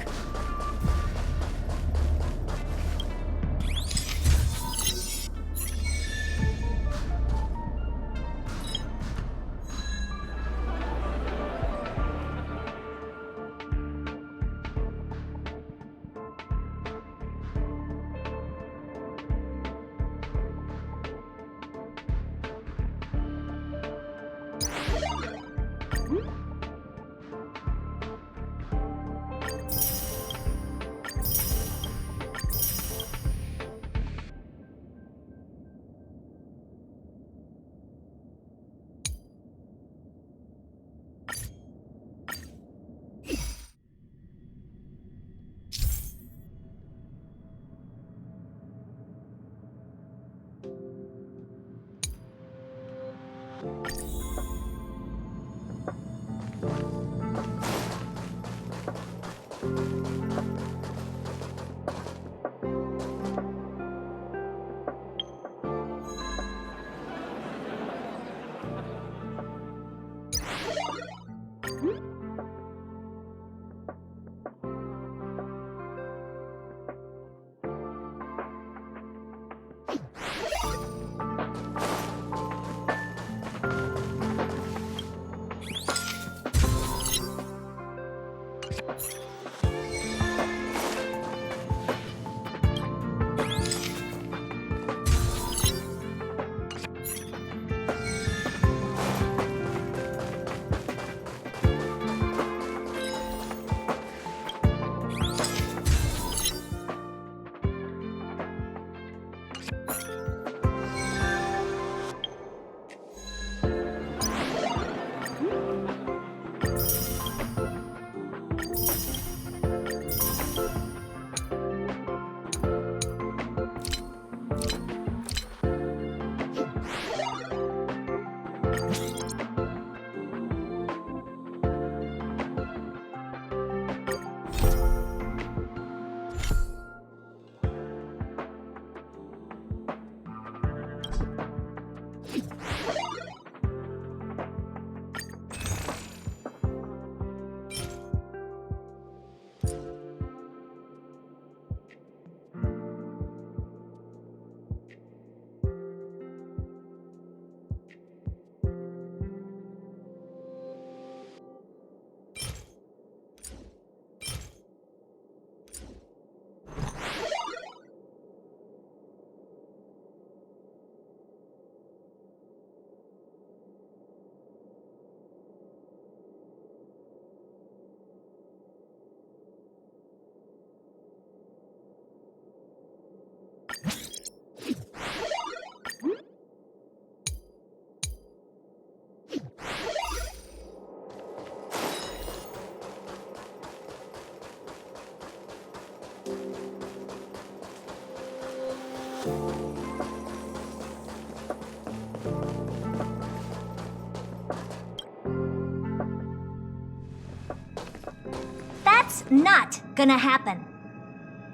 That's not gonna happen.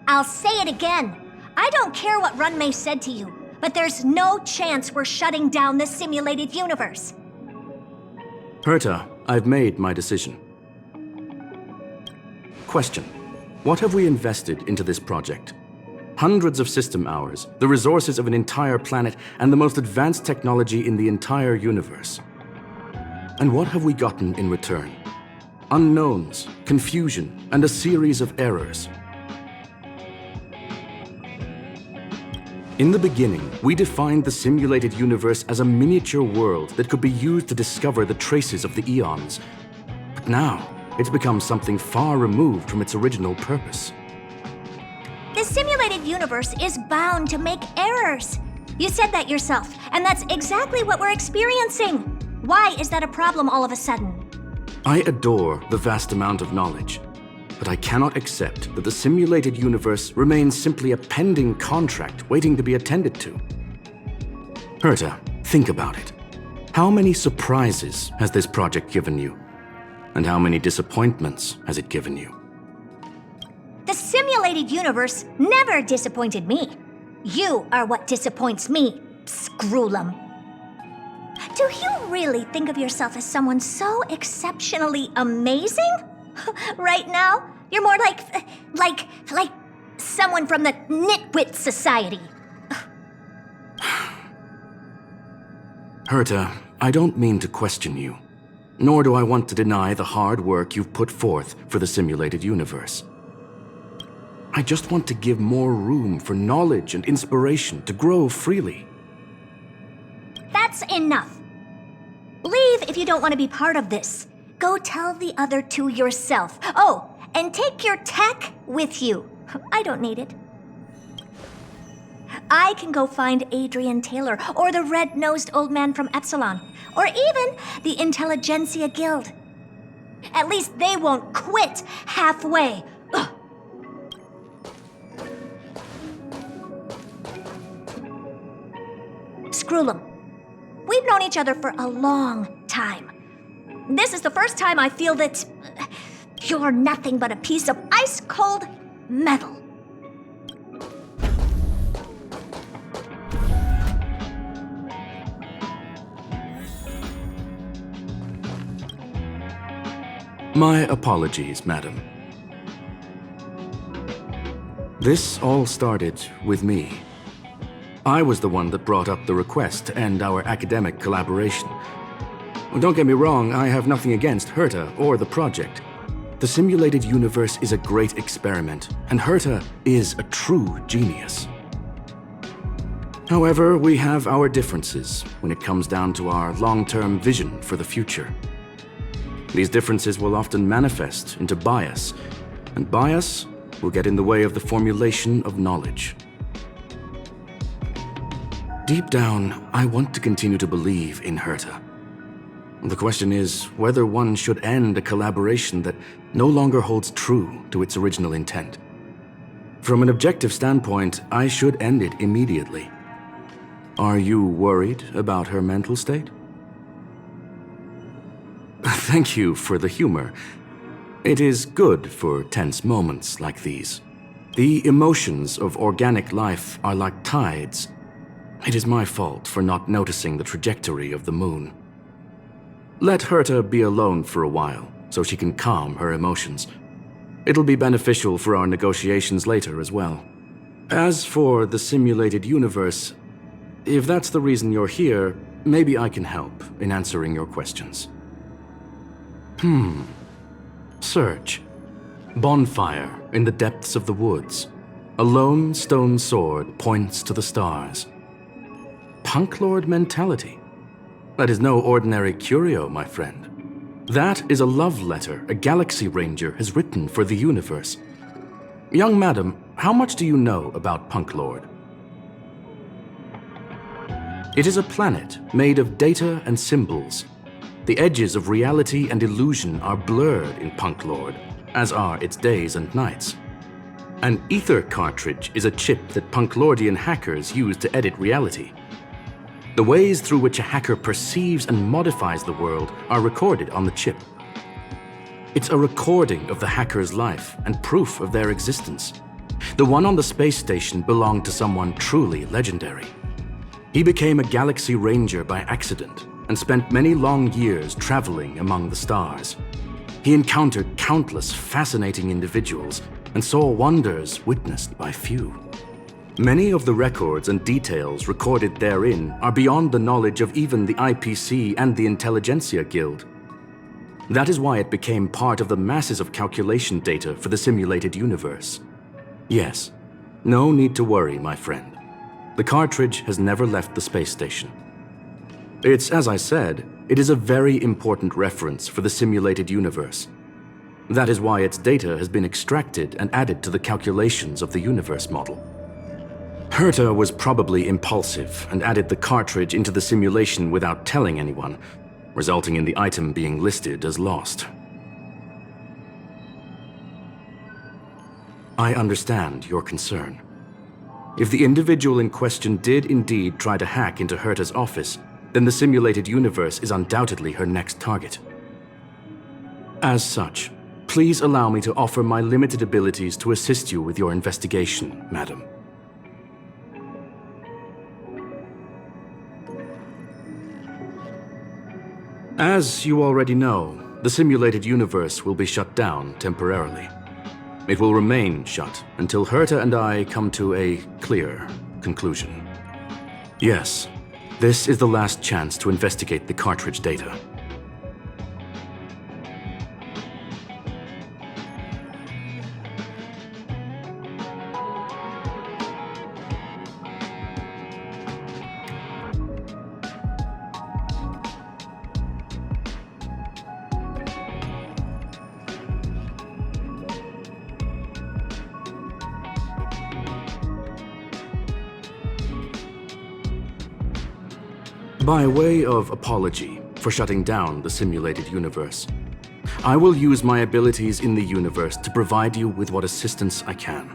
I'll say it again. I don't care what Runmei said to you, but there's no chance we're shutting down this simulated universe. Herta, I've made my decision. Question. What have we invested into this project? Hundreds of system hours, the resources of an entire planet, and the most advanced technology in the entire universe. And what have we gotten in return? Unknowns, confusion, and a series of errors. In the beginning, we defined the simulated universe as a miniature world that could be used to discover the traces of the eons. But now, it's become something far removed from its original purpose. The simulated universe is bound to make errors. You said that yourself, and that's exactly what we're experiencing. Why is that a problem all of a sudden? I adore the vast amount of knowledge, but I cannot accept that the simulated universe remains simply a pending contract waiting to be attended to. Herta, think about it. How many surprises has this project given you? And how many disappointments has it given you? The simulated universe never disappointed me. You are what disappoints me, Scroolum. Do you really think of yourself as someone so exceptionally amazing? Right now, you're more like someone from the Nitwit Society. Herta, I don't mean to question you, nor do I want to deny the hard work you've put forth for the simulated universe. I just want to give more room for knowledge and inspiration to grow freely. That's enough. Leave if you don't want to be part of this. Go tell the other two yourself. Oh, and take your tech with you. I don't need it. I can go find Adrian Taylor, or the red-nosed old man from Epsilon, or even the Intelligentsia Guild. At least they won't quit halfway. Ugh. Scroolum, we've known each other for a long time. This is the first time I feel that you're nothing but a piece of ice-cold metal. My apologies, madam. This all started with me. I was the one that brought up the request to end our academic collaboration. Don't get me wrong, I have nothing against Herta or the project. The simulated universe is a great experiment, and Herta is a true genius. However, we have our differences when it comes down to our long-term vision for the future. These differences will often manifest into bias, and bias will get in the way of the formulation of knowledge. Deep down, I want to continue to believe in Herta. The question is whether one should end a collaboration that no longer holds true to its original intent. From an objective standpoint, I should end it immediately. Are you worried about her mental state? Thank you for the humor. It is good for tense moments like these. The emotions of organic life are like tides. It is my fault for not noticing the trajectory of the moon. Let Herta be alone for a while, so she can calm her emotions. It'll be beneficial for our negotiations later as well. As for the simulated universe, if that's the reason you're here, maybe I can help in answering your questions. Search. Bonfire in the depths of the woods. A lone stone sword points to the stars. Punk Lord mentality. That is no ordinary curio, my friend. That is a love letter a Galaxy Ranger has written for the universe. Young madam, how much do you know about Punk Lord? It is a planet made of data and symbols. The edges of reality and illusion are blurred in Punk Lord, as are its days and nights. An ether cartridge is a chip that Punklordian hackers use to edit reality. The ways through which a hacker perceives and modifies the world are recorded on the chip. It's a recording of the hacker's life and proof of their existence. The one on the space station belonged to someone truly legendary. He became a galaxy ranger by accident and spent many long years traveling among the stars. He encountered countless fascinating individuals and saw wonders witnessed by few. Many of the records and details recorded therein are beyond the knowledge of even the IPC and the Intelligentsia Guild. That is why it became part of the masses of calculation data for the simulated universe. Yes, no need to worry, my friend. The cartridge has never left the space station. It's, as I said, it is a very important reference for the simulated universe. That is why its data has been extracted and added to the calculations of the universe model. Herta was probably impulsive and added the cartridge into the simulation without telling anyone, resulting in the item being listed as lost. I understand your concern. If the individual in question did indeed try to hack into Herta's office, then the simulated universe is undoubtedly her next target. As such, please allow me to offer my limited abilities to assist you with your investigation, madam. As you already know, the simulated universe will be shut down temporarily. It will remain shut until Herta and I come to a clear conclusion. Yes, this is the last chance to investigate the cartridge data. By way of apology for shutting down the simulated universe, I will use my abilities in the universe to provide you with what assistance I can.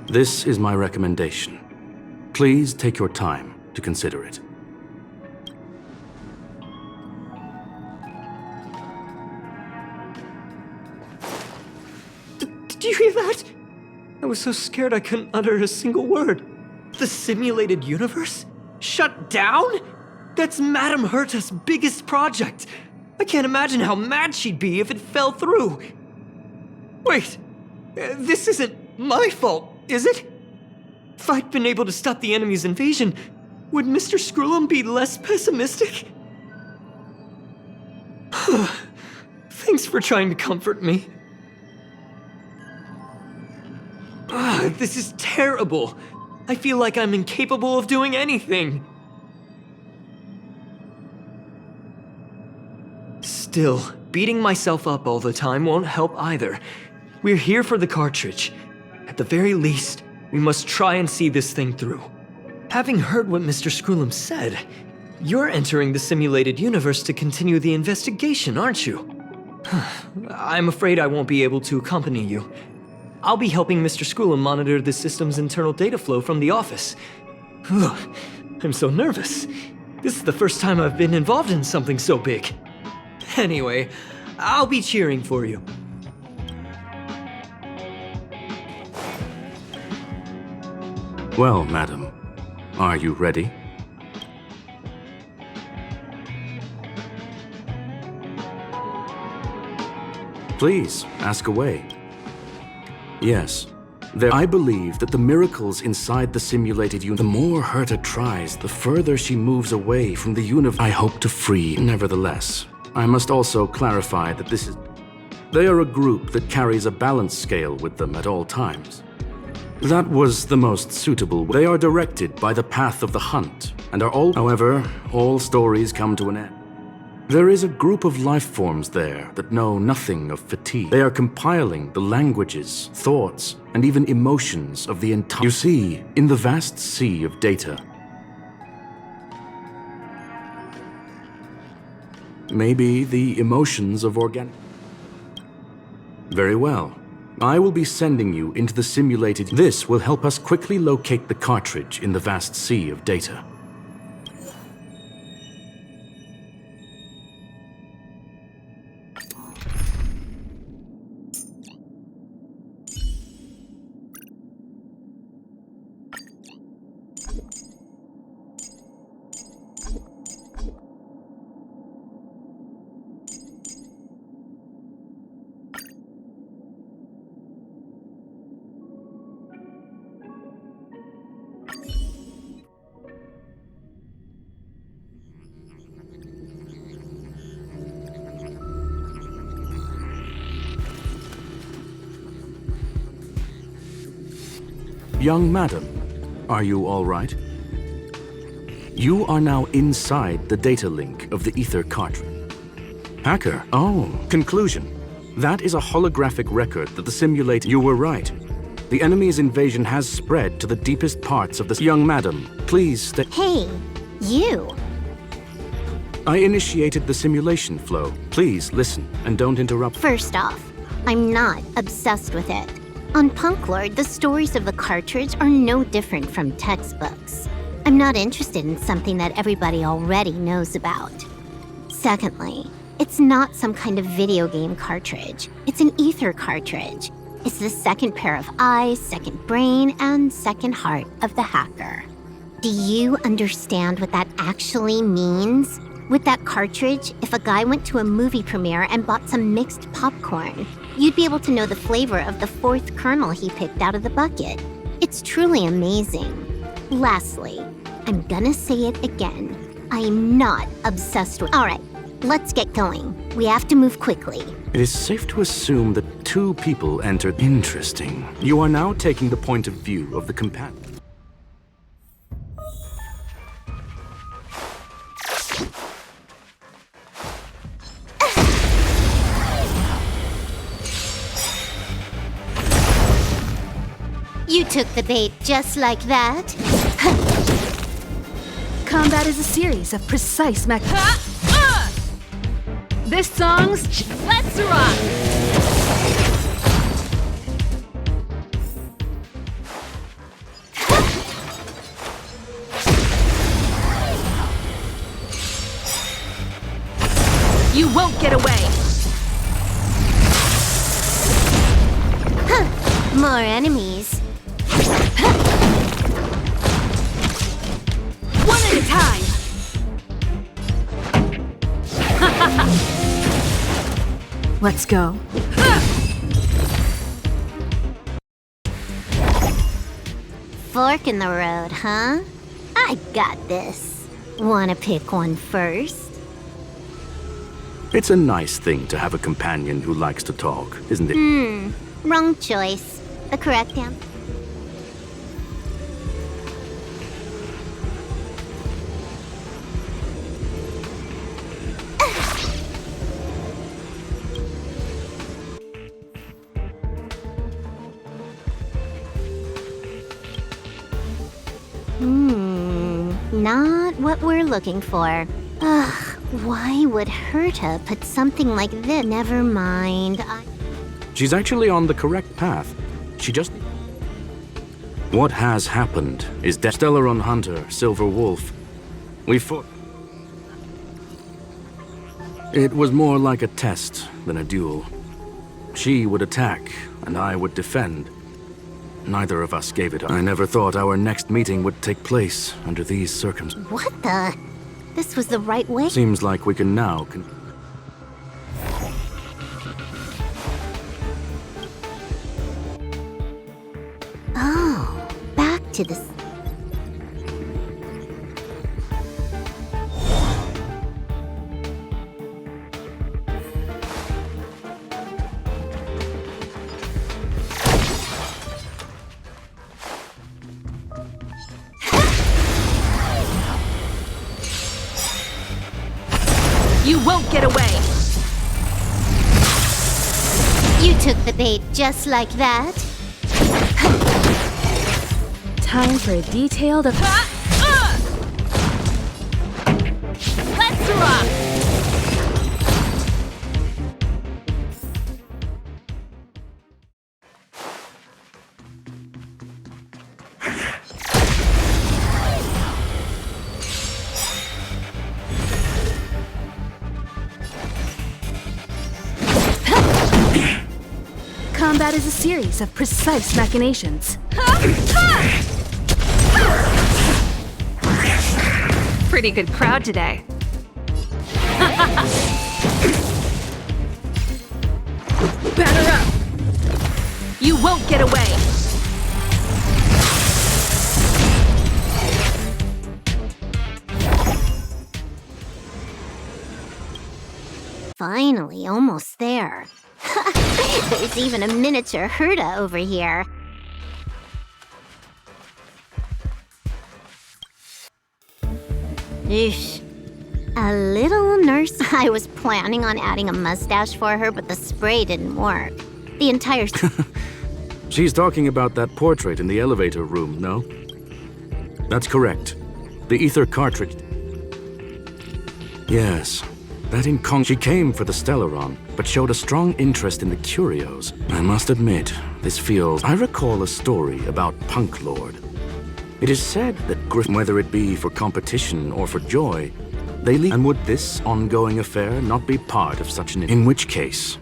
This is my recommendation. Please take your time to consider it. Did you hear that? I was so scared I couldn't utter a single word. The simulated universe? Shut down? That's Madame Herta's biggest project. I can't imagine how mad she'd be if it fell through. Wait, this isn't my fault, is it? If I'd been able to stop the enemy's invasion, would Mr. Skrullum be less pessimistic? Thanks for trying to comfort me. This is terrible. I feel like I'm incapable of doing anything. Still, beating myself up all the time won't help either. We're here for the cartridge. At the very least, we must try and see this thing through. Having heard what Mr. Skrullum said, you're entering the simulated universe to continue the investigation, aren't you? I'm afraid I won't be able to accompany you. I'll be helping Mr. Skrullum monitor the system's internal data flow from the office. I'm so nervous. This is the first time I've been involved in something so big. Anyway, I'll be cheering for you. Well, madam, are you ready? Please, ask away. Yes. I believe that the miracles inside the simulated universe, the more Herta tries, the further she moves away from the universe I hope to free. Nevertheless, I must also clarify that they are a group that carries a balance scale with them at all times. That was the most suitable. They are directed by the path of the hunt, and are all. However, all stories come to an end. There is a group of life forms there that know nothing of fatigue. They are compiling the languages, thoughts, and even emotions of the entire. You see, in the vast sea of data, maybe the emotions of organic. Very well. I will be sending you into the simulated. This will help us quickly locate the cartridge in the vast sea of data. Young madam, are you all right? You are now inside the data link of the Ether cartridge. Hacker, oh, conclusion. That is a holographic record that the simulator... You were right. The enemy's invasion has spread to the deepest parts of the... Young madam, please stay... Hey, you. I initiated the simulation flow. Please listen and don't interrupt. First off, I'm not obsessed with it. On Punklord, the stories of the cartridge are no different from textbooks. I'm not interested in something that everybody already knows about. Secondly, it's not some kind of video game cartridge. It's an ether cartridge. It's the second pair of eyes, second brain, and second heart of the hacker. Do you understand what that actually means? With that cartridge, if a guy went to a movie premiere and bought some mixed popcorn, you'd be able to know the flavor of the fourth kernel he picked out of the bucket. It's truly amazing. Lastly, I'm gonna say it again. I'm not obsessed with... All right, let's get going. We have to move quickly. It is safe to assume that two people entered. Interesting. You are now taking the point of view of the companion. You took the bait just like that. Combat is a series of precise This song's Let's Rock! You won't get away! More enemies. One at a time! Let's go. Fork in the road, huh? I got this. Wanna pick one first? It's a nice thing to have a companion who likes to talk, isn't it? Wrong choice. The correct answer. Not what we're looking for. Ugh, why would Herta put something like this? Never mind. She's actually on the correct path. She just... What has happened is that Stellaron Hunter, Silver Wolf. We fought... It was more like a test than a duel. She would attack, and I would defend. Neither of us gave it up. I never thought our next meeting would take place under these circumstances. What the? This was the right way? Seems like we can now... Oh, back to the... You won't get away! You took the bait just like that? Time for a detailed... Let's rock! Combat is a series of precise machinations. Pretty good crowd today. Batter up! You won't get away! Finally, almost there. There's even a miniature Herta over here. Eesh. A little nurse. I was planning on adding a mustache for her, but the spray didn't work. The entire... She's talking about that portrait in the elevator room, no? That's correct. The ether cartridge. Yes. That She came for the Stellaron, but showed a strong interest in the curios. I must admit, this feels... I recall a story about Punk Lord. It is said that whether it be for competition or for joy, they leave. And would this ongoing affair not be part of such an... In which case...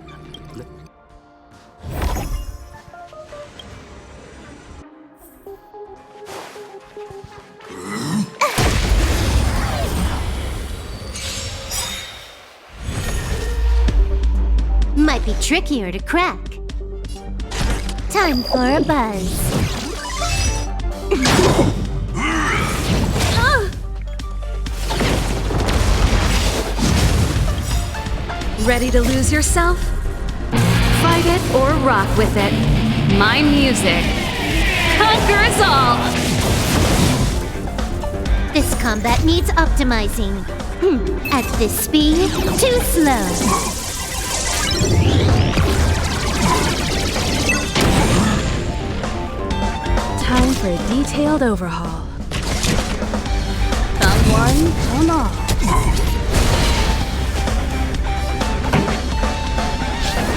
Might be trickier to crack. Time for a buzz. Ready to lose yourself? Fight it or rock with it. My music conquers all! This combat needs optimizing. At this speed, too slow. Time for a detailed overhaul. Come one, come all.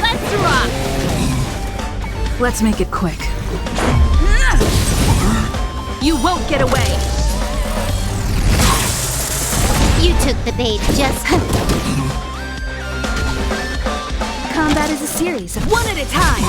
Let's rock! Let's make it quick. You won't get away! You took the bait just... Combat is a series of one at a time!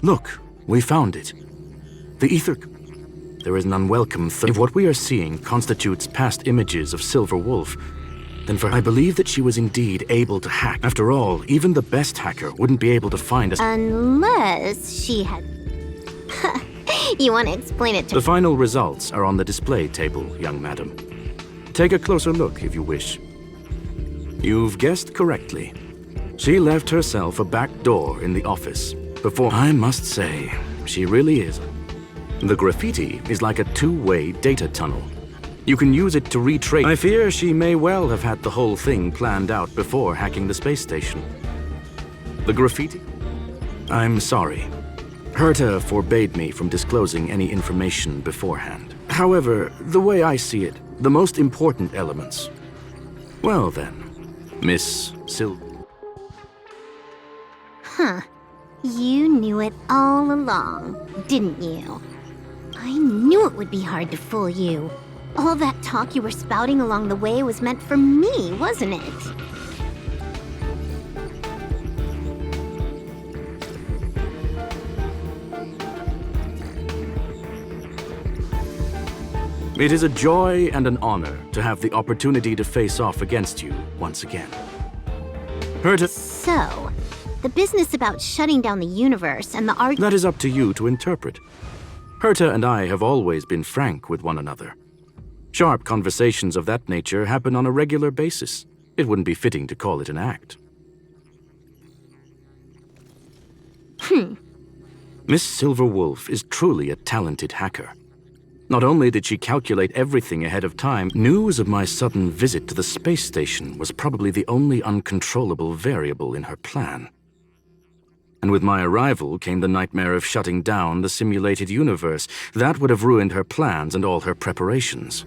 Look, we found it. The ether... There is an unwelcome If what we are seeing constitutes past images of Silver Wolf, then I believe that she was indeed able to hack. After all, even the best hacker wouldn't be able to find us. Unless she had... You want to explain it to The final results are on the display table, young madam. Take a closer look if you wish. You've guessed correctly. She left herself a back door in the office before... I must say, she really is. The graffiti is like a two-way data tunnel. You can use it to retrace... I fear she may well have had the whole thing planned out before hacking the space station. The graffiti? I'm sorry. Herta forbade me from disclosing any information beforehand. However, the way I see it, the most important elements... Well then, Miss Sil... Huh. You knew it all along, didn't you? I knew it would be hard to fool you. All that talk you were spouting along the way was meant for me, wasn't it? It is a joy and an honor to have the opportunity to face off against you once again. Herta... So, the business about shutting down the universe and the That is up to you to interpret. Herta and I have always been frank with one another. Sharp conversations of that nature happen on a regular basis. It wouldn't be fitting to call it an act. Miss Silver Wolf is truly a talented hacker. Not only did she calculate everything ahead of time, news of my sudden visit to the space station was probably the only uncontrollable variable in her plan. And with my arrival came the nightmare of shutting down the simulated universe. That would have ruined her plans and all her preparations.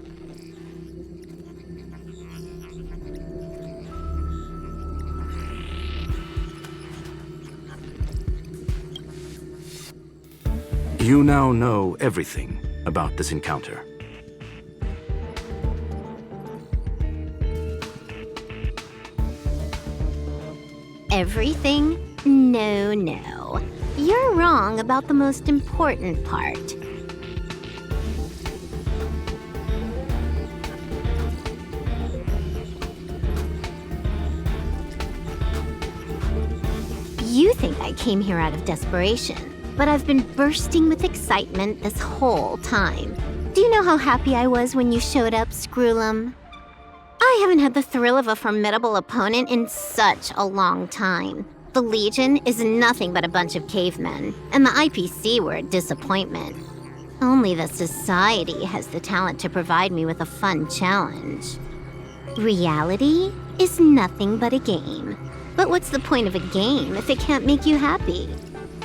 You now know everything about this encounter. Everything? No, no. You're wrong about the most important part. You think I came here out of desperation, but I've been bursting with excitement this whole time. Do you know how happy I was when you showed up, Scroolum? I haven't had the thrill of a formidable opponent in such a long time. The Legion is nothing but a bunch of cavemen, and the IPC were a disappointment. Only the Society has the talent to provide me with a fun challenge. Reality is nothing but a game. But what's the point of a game if it can't make you happy?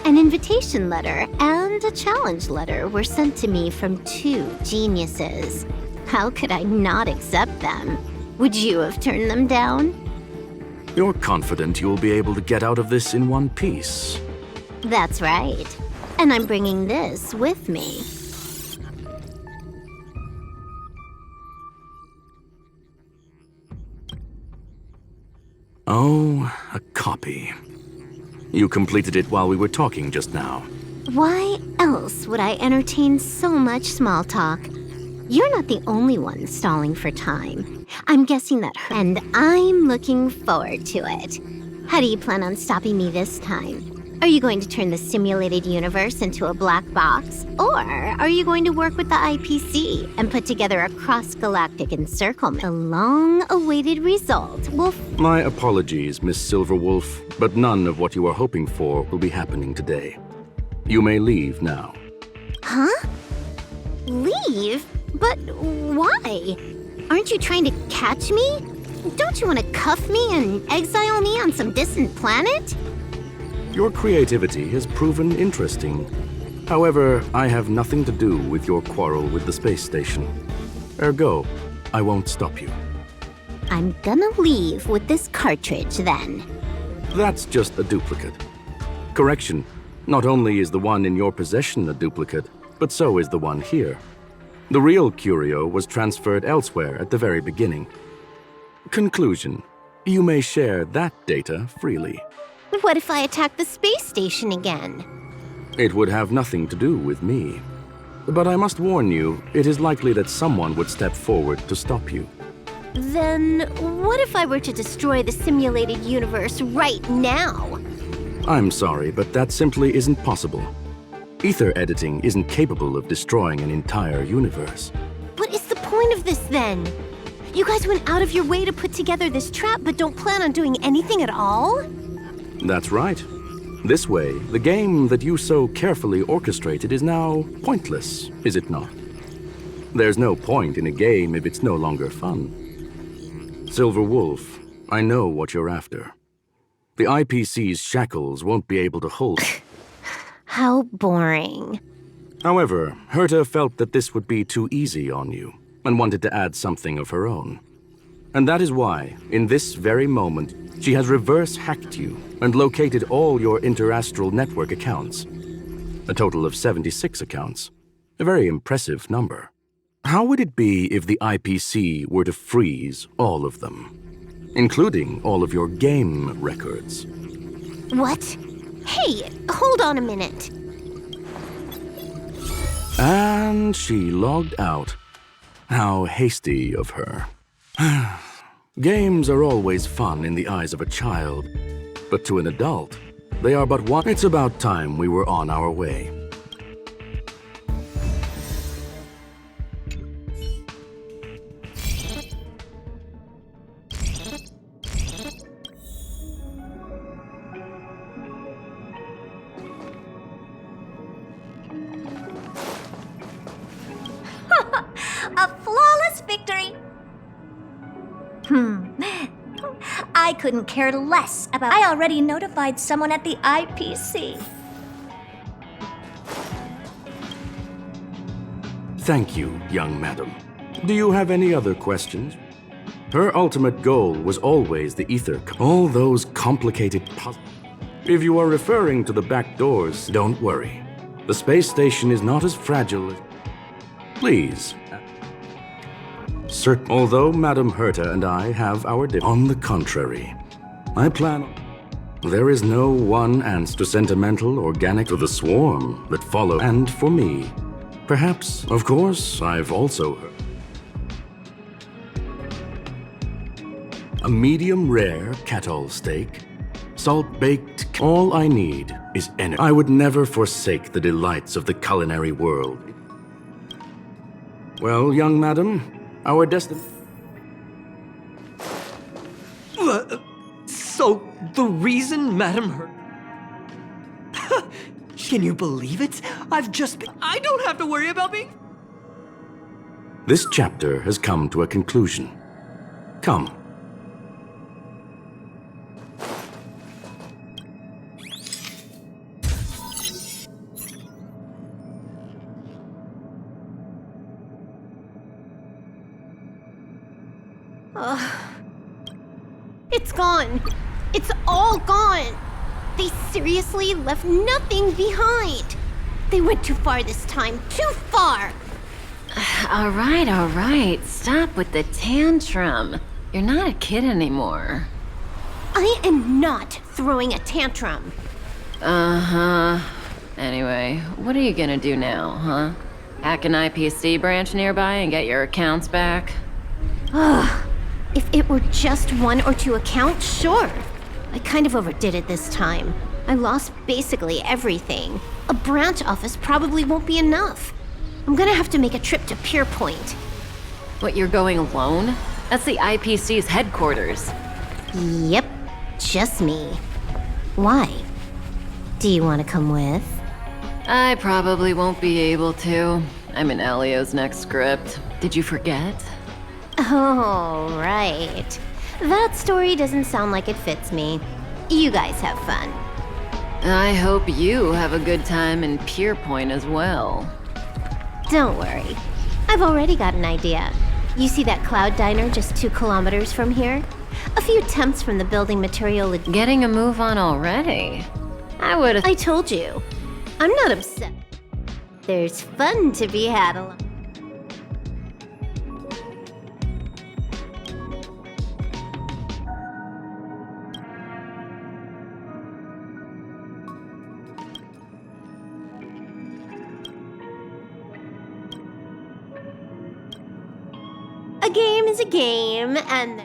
An invitation letter and a challenge letter were sent to me from two geniuses. How could I not accept them? Would you have turned them down? You're confident you'll be able to get out of this in one piece. That's right. And I'm bringing this with me. Oh, a copy. You completed it while we were talking just now. Why else would I entertain so much small talk? You're not the only one stalling for time. I'm guessing that and I'm looking forward to it. How do you plan on stopping me this time? Are you going to turn the simulated universe into a black box? Or are you going to work with the IPC and put together a cross-galactic encirclement? The long-awaited result will... My apologies, Miss Silverwolf, but none of what you are hoping for will be happening today. You may leave now. Huh? Leave? But why? Aren't you trying to catch me? Don't you want to cuff me and exile me on some distant planet? Your creativity has proven interesting. However, I have nothing to do with your quarrel with the space station. Ergo, I won't stop you. I'm gonna leave with this cartridge, then. That's just a duplicate. Correction, not only is the one in your possession a duplicate, but so is the one here. The real curio was transferred elsewhere at the very beginning. Conclusion, you may share that data freely. What if I attack the space station again? It would have nothing to do with me. But I must warn you, it is likely that someone would step forward to stop you. Then what if I were to destroy the simulated universe right now? I'm sorry, but that simply isn't possible. Ether editing isn't capable of destroying an entire universe. What is the point of this, then? You guys went out of your way to put together this trap, but don't plan on doing anything at all? That's right. This way, the game that you so carefully orchestrated is now pointless, is it not? There's no point in a game if it's no longer fun. Silver Wolf, I know what you're after. The IPC's shackles won't be able to hold. How boring. However, Herta felt that this would be too easy on you, and wanted to add something of her own. And that is why, in this very moment, she has reverse-hacked you and located all your interastral network accounts. A total of 76 accounts. A very impressive number. How would it be if the IPC were to freeze all of them, including all of your game records? What? Hey, hold on a minute. And she logged out. How hasty of her. Games are always fun in the eyes of a child, but to an adult, they are but one. It's about time we were on our way. A flawless victory! I couldn't care less about... I already notified someone at the IPC. Thank you, young madam. Do you have any other questions? Her ultimate goal was always the ether. All those complicated puzzles. If you are referring to the back doors, don't worry. The space station is not as fragile as... Please. Although Madame Herta and I have our On the contrary, I plan... There is no one answer to sentimental, organic, to the swarm that follow, and for me. Perhaps, of course, I've also heard. A medium rare kettle steak, salt-baked. All I need is energy. I would never forsake the delights of the culinary world. Well, young madam, our destiny... So, the reason Madame Her... Can you believe it? I've just been... I don't have to worry about being... This chapter has come to a conclusion. Come. It's gone. It's all gone. They seriously left nothing behind. They went too far this time. Too far. All right. Stop with the tantrum. You're not a kid anymore. I am not throwing a tantrum. Uh-huh. Anyway, what are you gonna do now, huh? Hack an IPC branch nearby and get your accounts back? Ugh. If it were just 1 or 2 accounts, sure. I kind of overdid it this time. I lost basically everything. A branch office probably won't be enough. I'm gonna have to make a trip to Pierpoint. What, you're going alone? That's the IPC's headquarters. Yep, just me. Why? Do you want to come with? I probably won't be able to. I'm in Elio's next script. Did you forget? Oh, right. That story doesn't sound like it fits me. You guys have fun. I hope you have a good time in Pierpoint as well. Don't worry. I've already got an idea. You see that cloud diner just 2 kilometers from here? A few temps from the building material... Getting a move on already? I told you. I'm not upset. There's fun to be had along. A game is a game, and...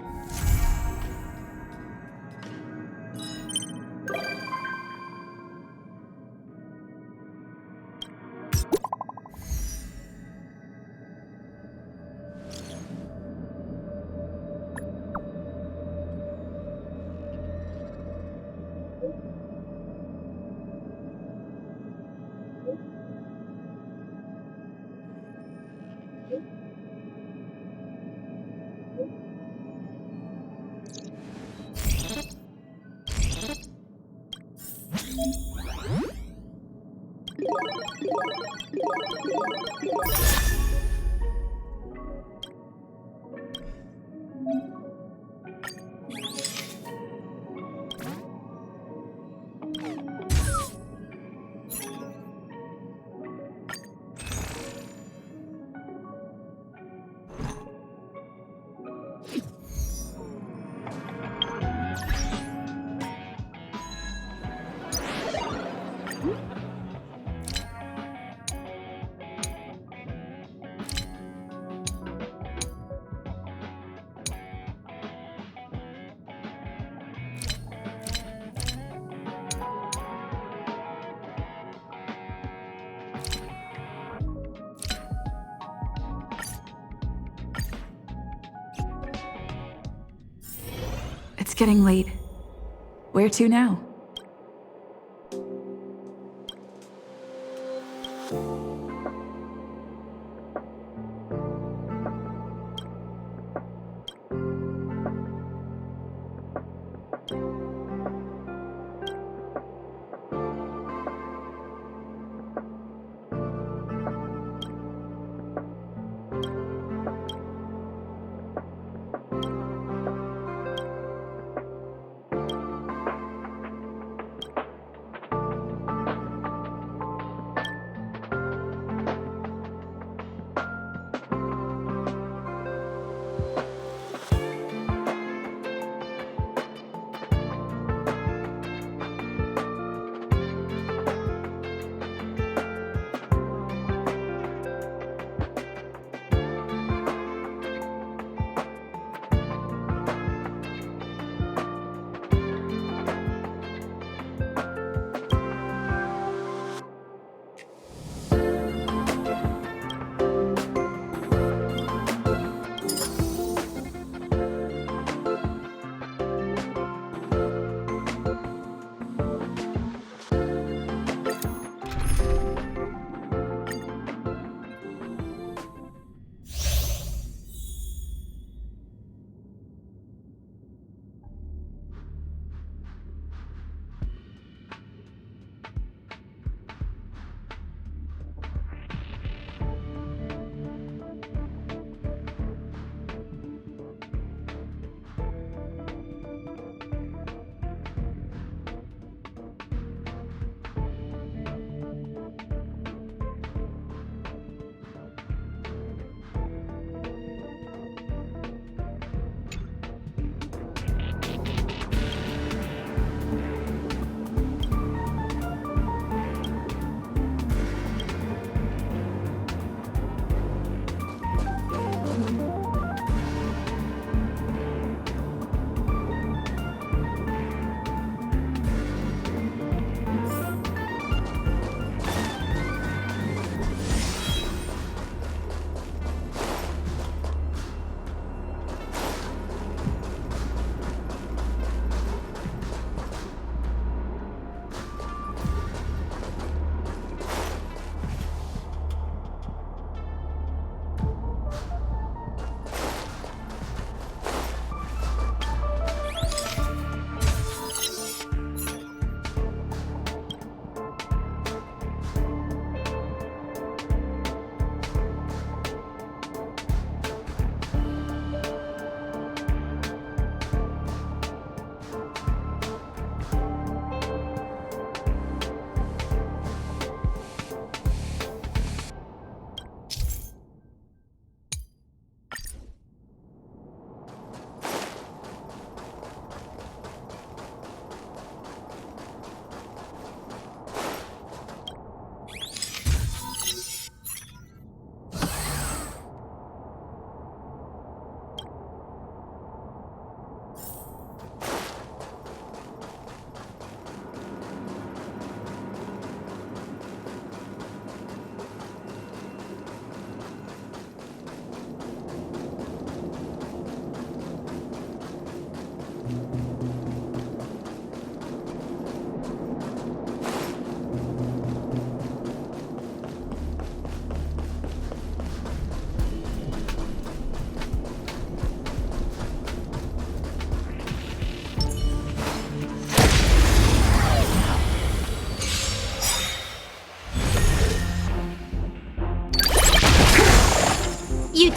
It's getting late. Where to now?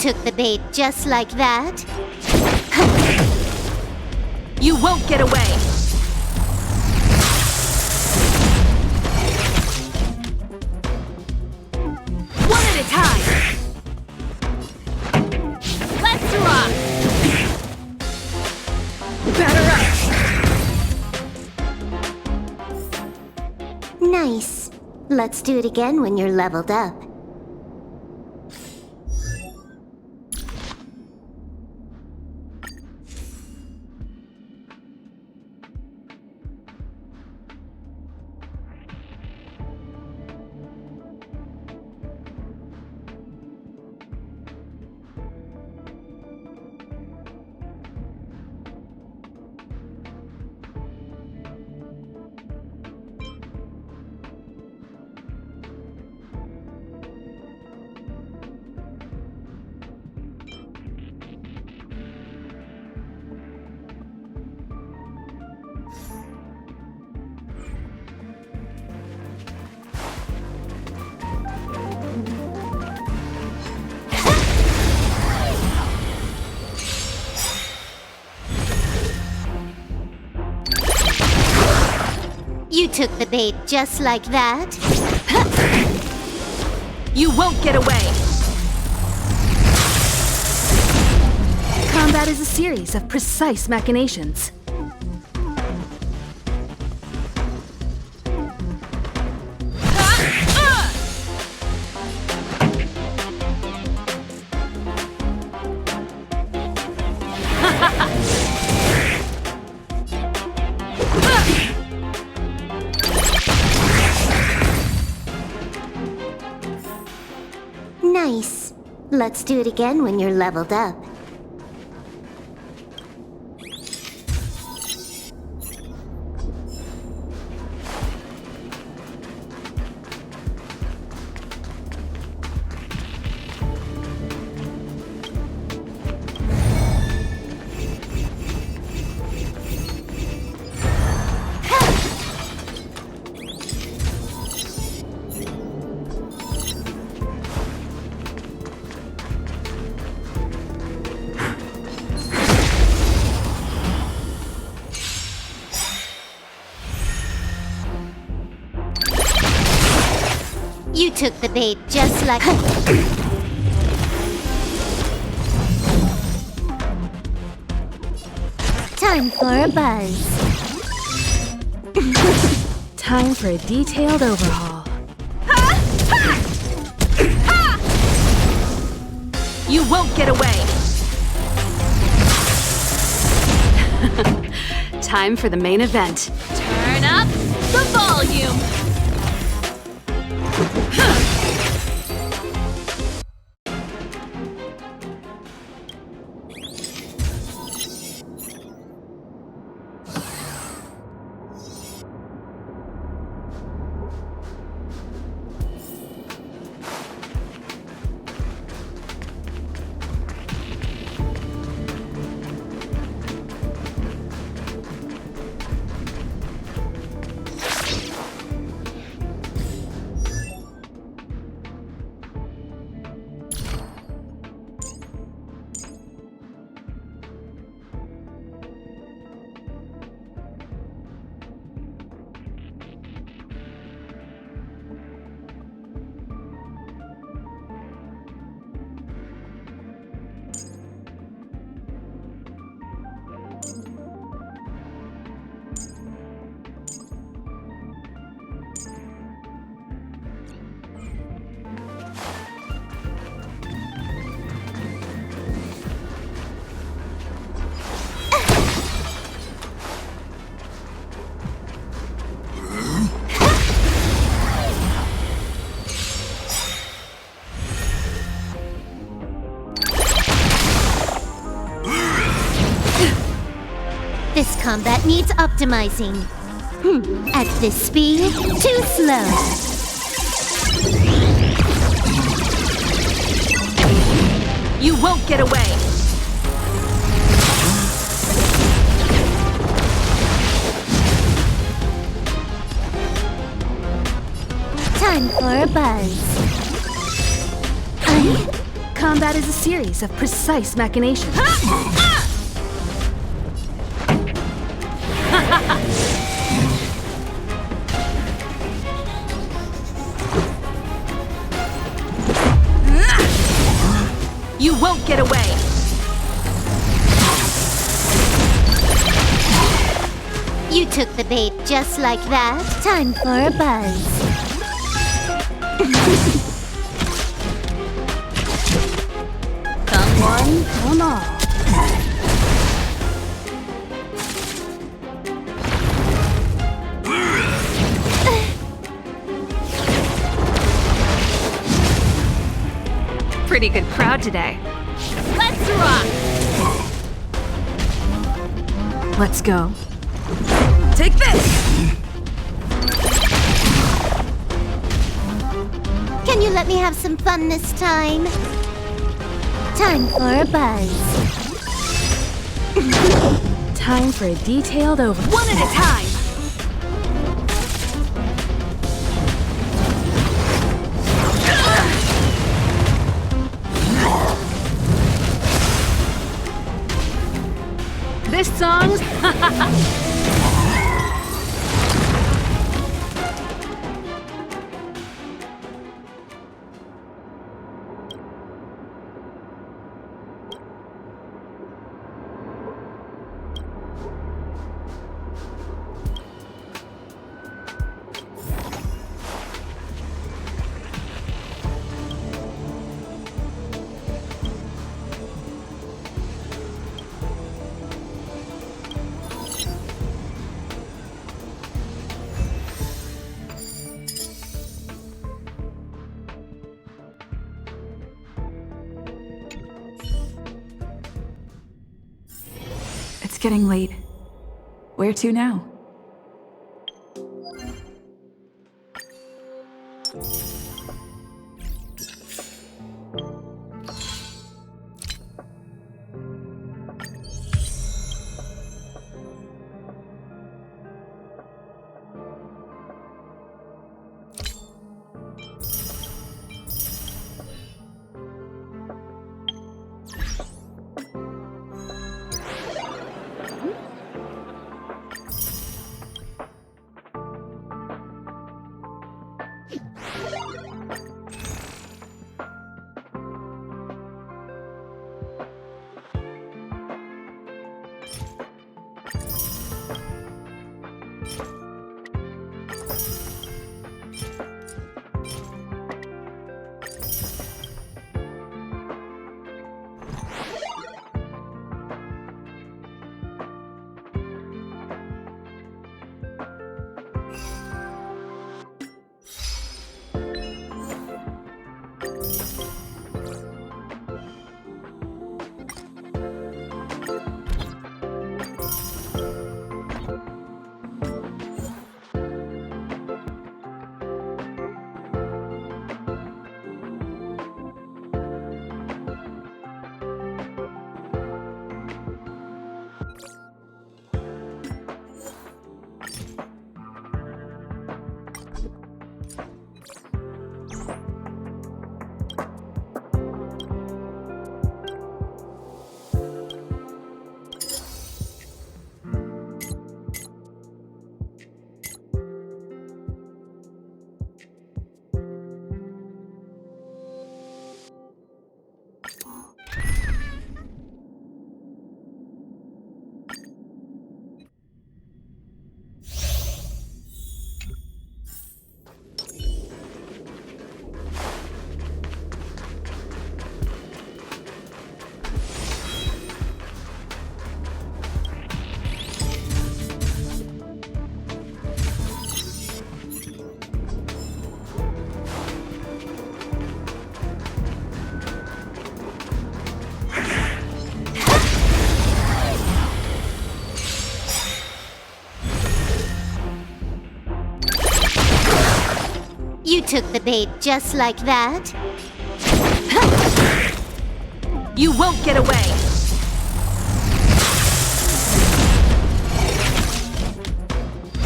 took the bait just like that. You won't get away! One at a time! Let's rock! Batter up! Nice. Let's do it again when you're leveled up. You took the bait just like that. You won't get away! Combat is a series of precise machinations. Nice. Let's do it again when you're leveled up. You took the bait just like... Time for a buzz. Time for a detailed overhaul. You won't get away! Time for the main event. Turn up the volume! This combat needs optimizing. At this speed, too slow. You won't get away! Time for a buzz. combat is a series of precise machinations. You won't get away! You took the bait just like that. Time for a buzz. Come one, come all. Pretty good crowd today. Let's rock! Let's go. Take this! Can you let me have some fun this time? Time for a buzz. Time for a detailed over. One at a time! This song's... It's getting late. Where to now? You took the bait just like that. You won't get away!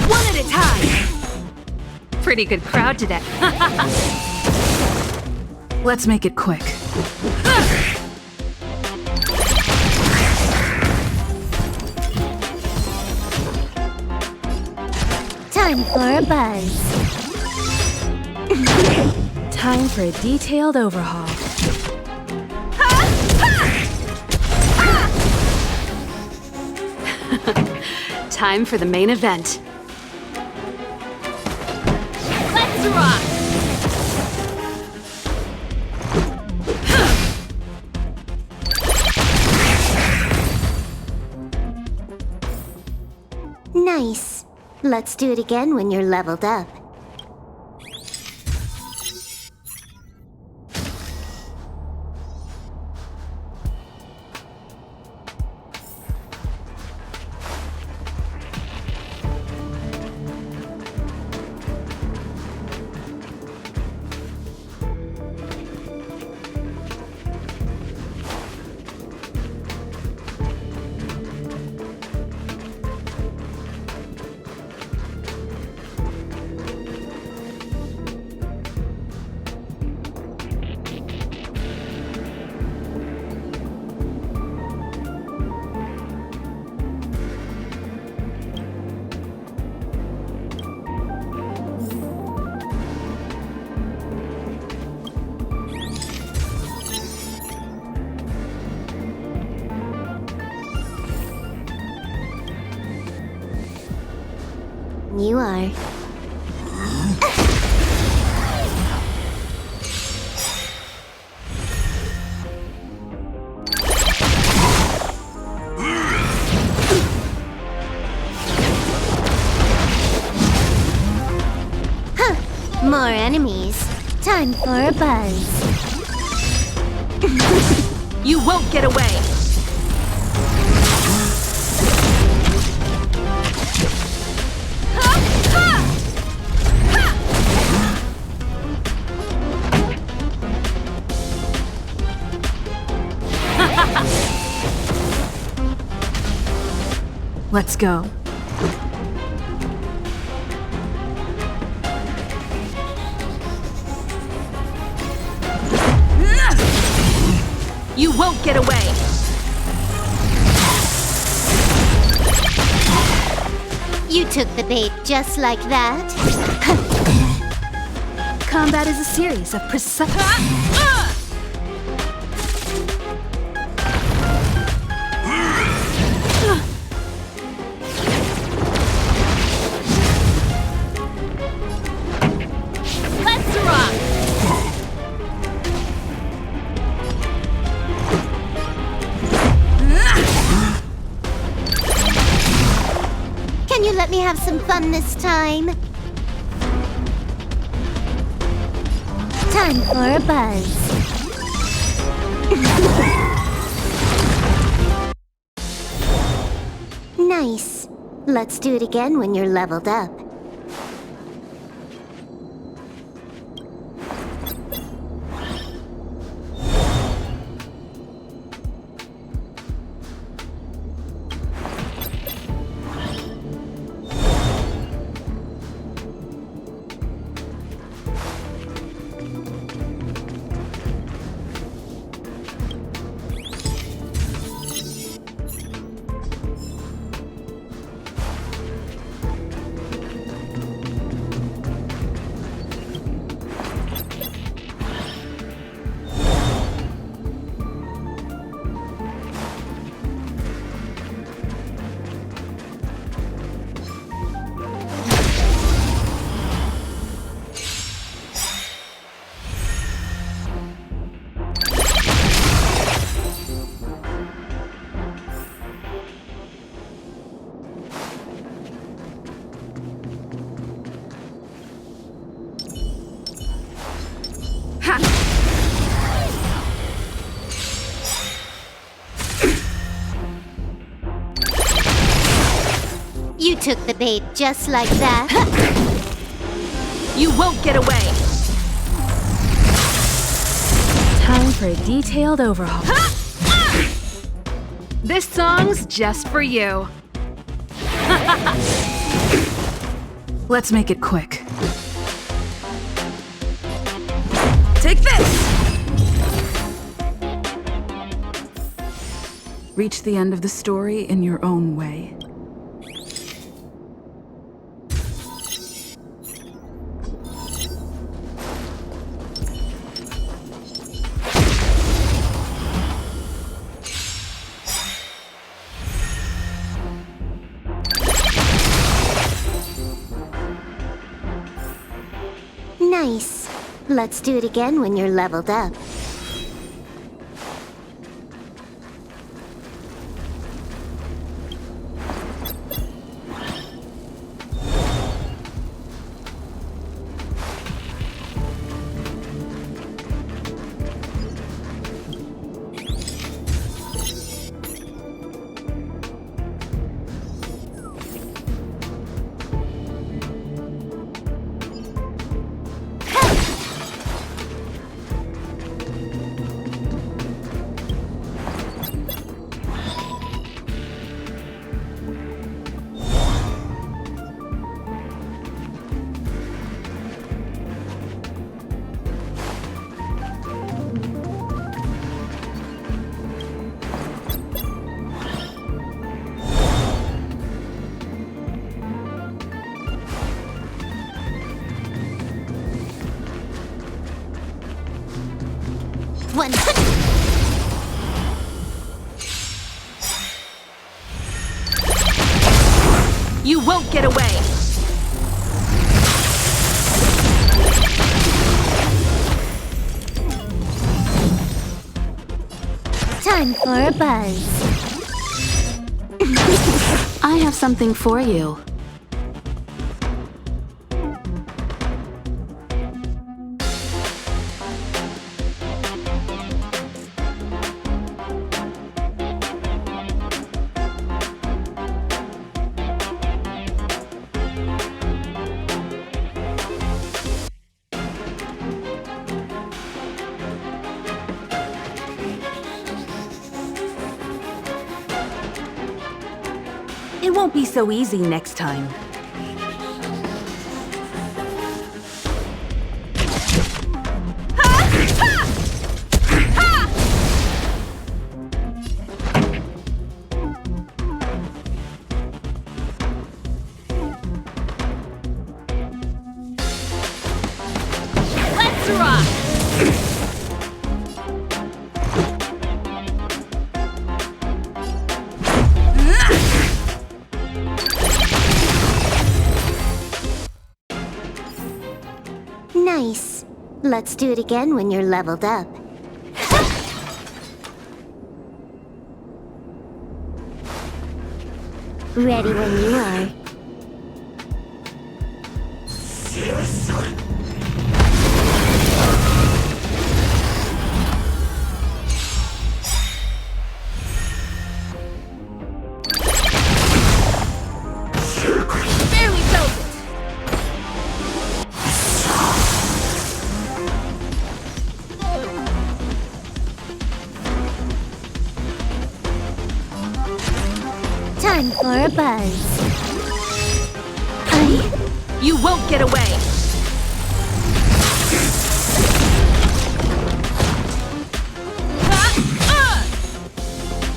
One at a time! Pretty good crowd today. Let's make it quick. Time for a buzz. Time for a detailed overhaul. Time for the main event. Let's rock! Nice. Let's do it again when you're leveled up. You are. Huh. More enemies. Time for a buzz. You won't get away! Let's go. You won't get away! You took the bait just like that. Combat is a series of precise... Let's rock! Can you let me have some fun this time? Time for a buzz. Nice. Let's do it again when you're leveled up. You took the bait just like that. You won't get away! Time for a detailed overhaul. This song's just for you. Let's make it quick. Take this! Reach the end of the story in your own way. Nice. Let's do it again when you're leveled up. One. You won't get away! Time for a buzz. I have something for you. It won't be so easy next time. Let's rock! Nice. Let's do it again when you're leveled up. Ready when you are. Barely felt it! Time for a buzz. You won't get away!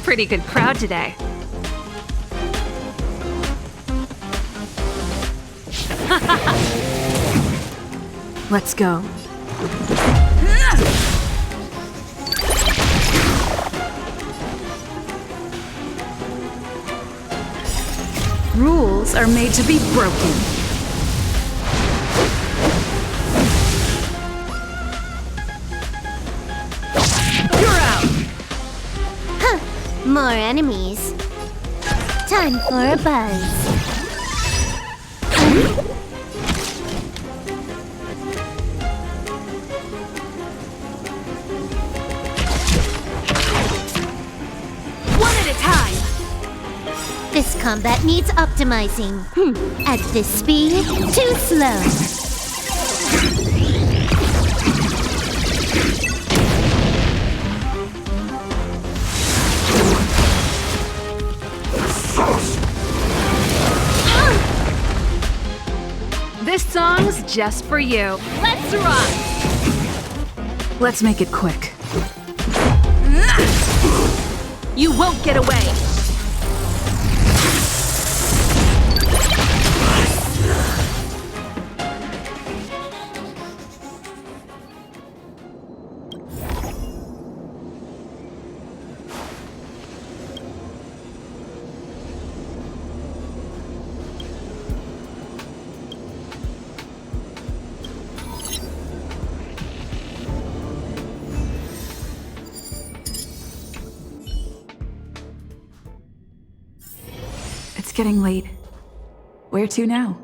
Pretty good crowd today. Let's go. Rules are made to be broken. You're out! More enemies. Time for a buzz. One at a time! This combat needs optimizing. At this speed, too slow. This song's just for you. Let's rock! Let's make it quick. You won't get away! It's getting late. Where to now?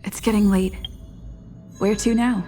It's getting late. Where to now?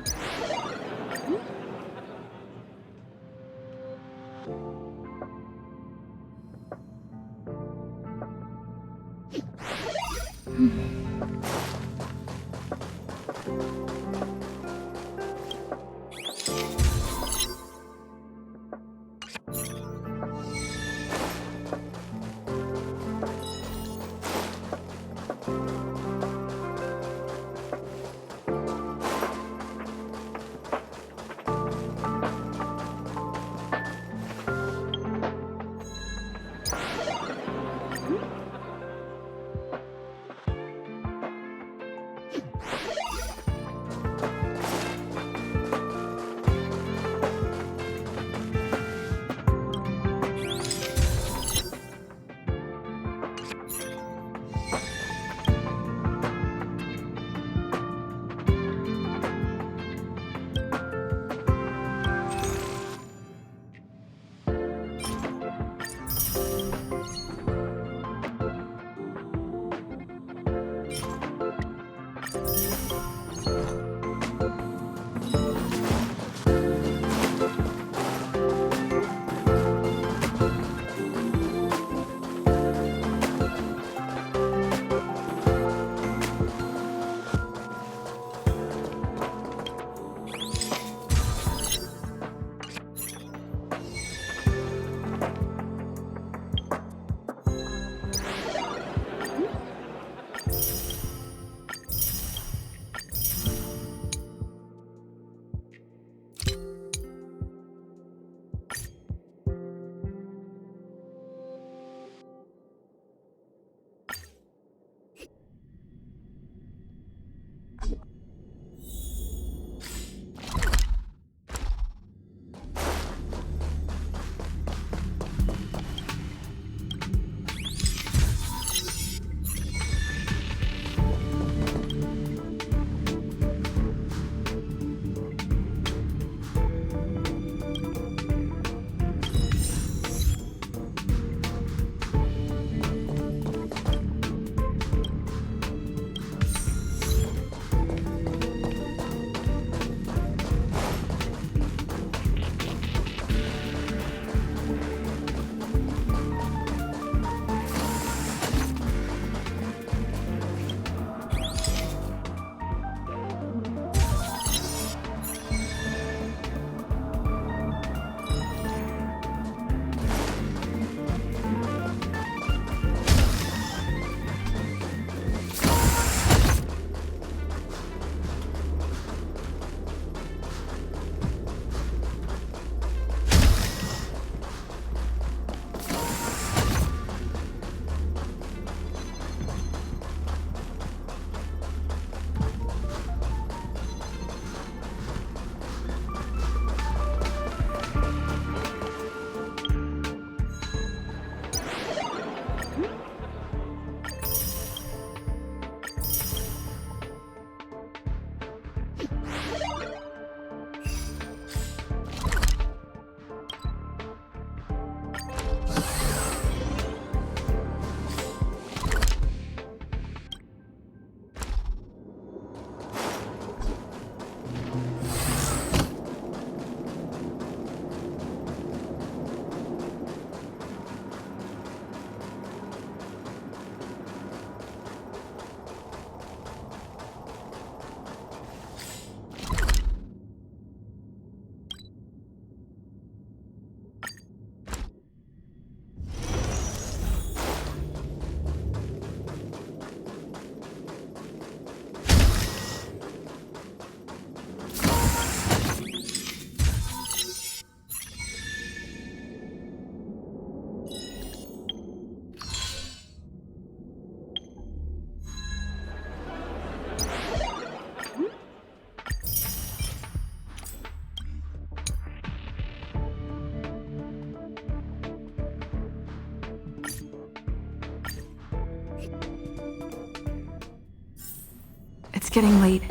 getting late.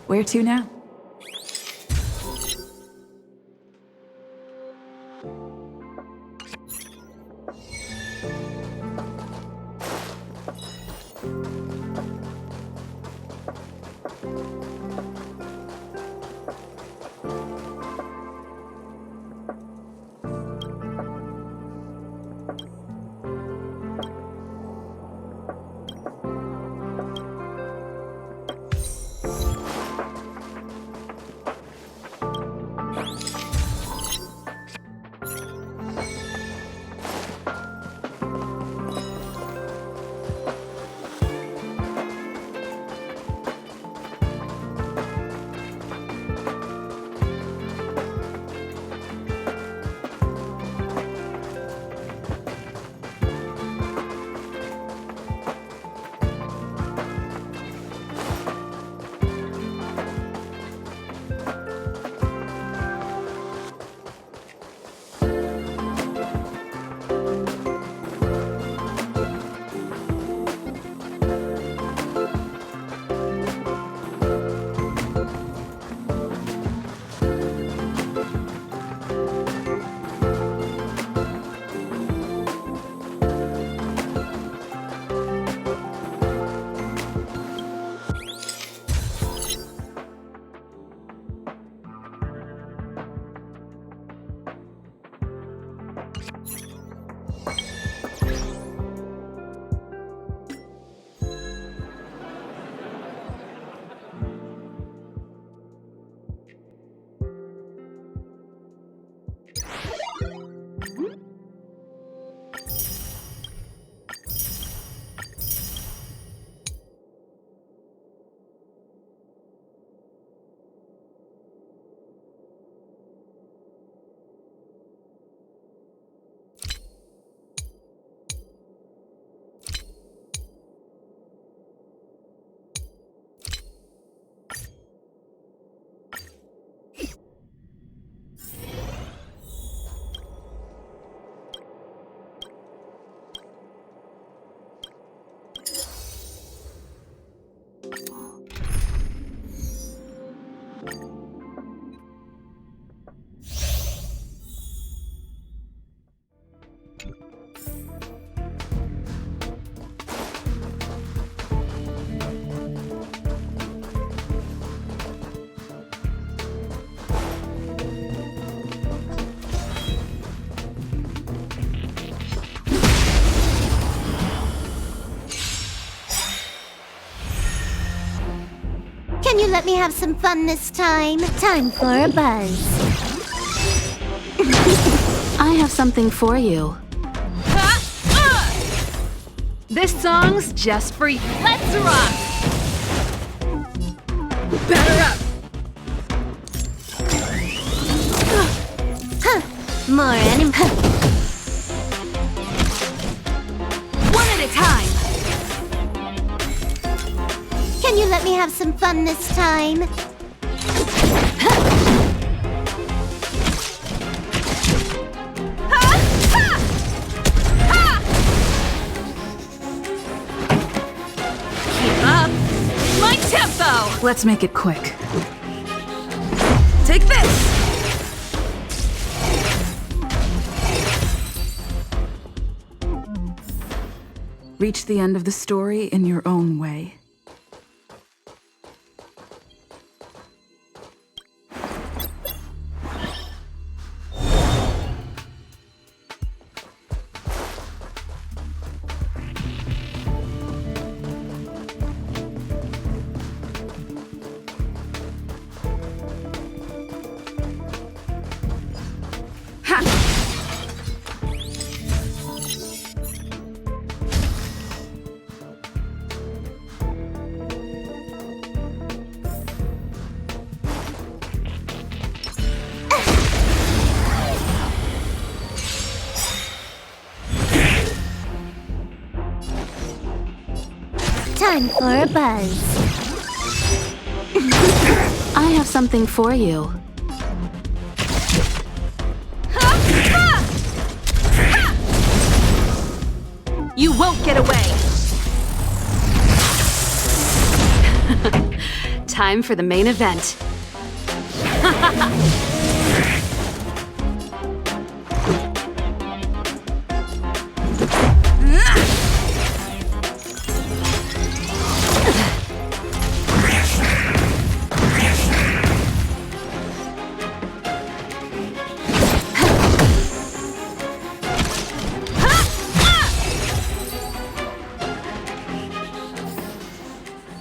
Where to now? Can you let me have some fun this time? Time for a buzz. I have something for you. This song's just for you. Let's rock! Batter up! More anim. One at a time! Can you let me have some fun this time? Keep up! My tempo! Let's make it quick. Take this! Reach the end of the story in your own way. Time for a buzz. I have something for you. You won't get away! Time for the main event.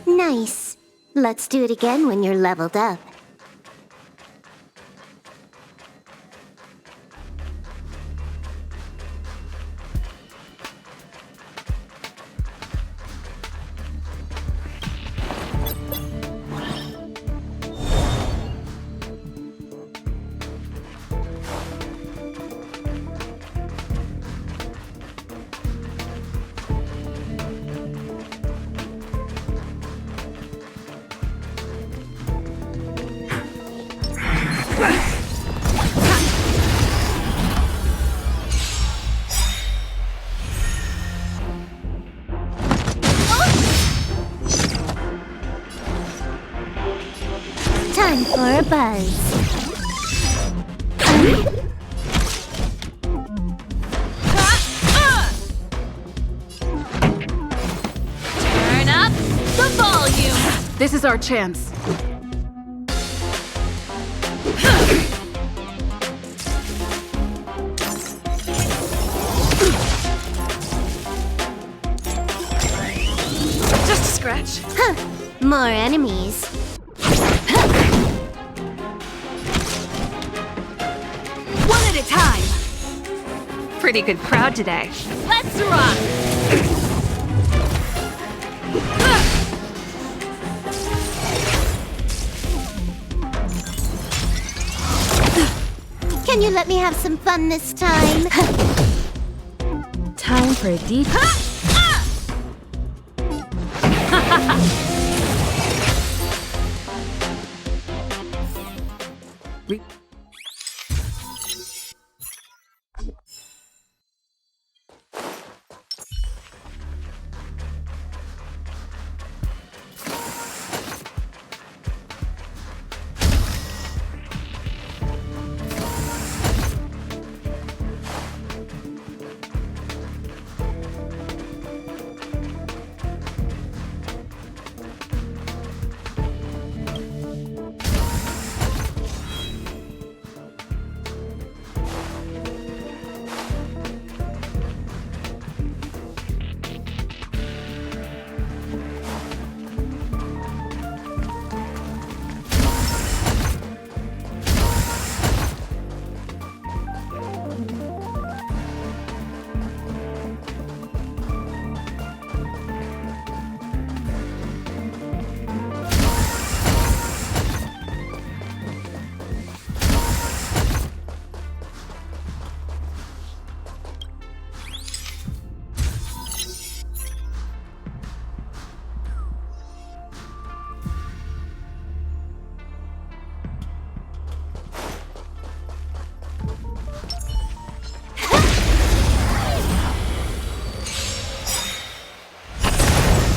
Nice. Let's do it again when you're leveled up. Time for a buzz. Turn up the volume. This is our chance. Just a scratch. Huh. More enemies. One at a time. Pretty good crowd today. Let's rock. Can you let me have some fun this time? Time for a deep.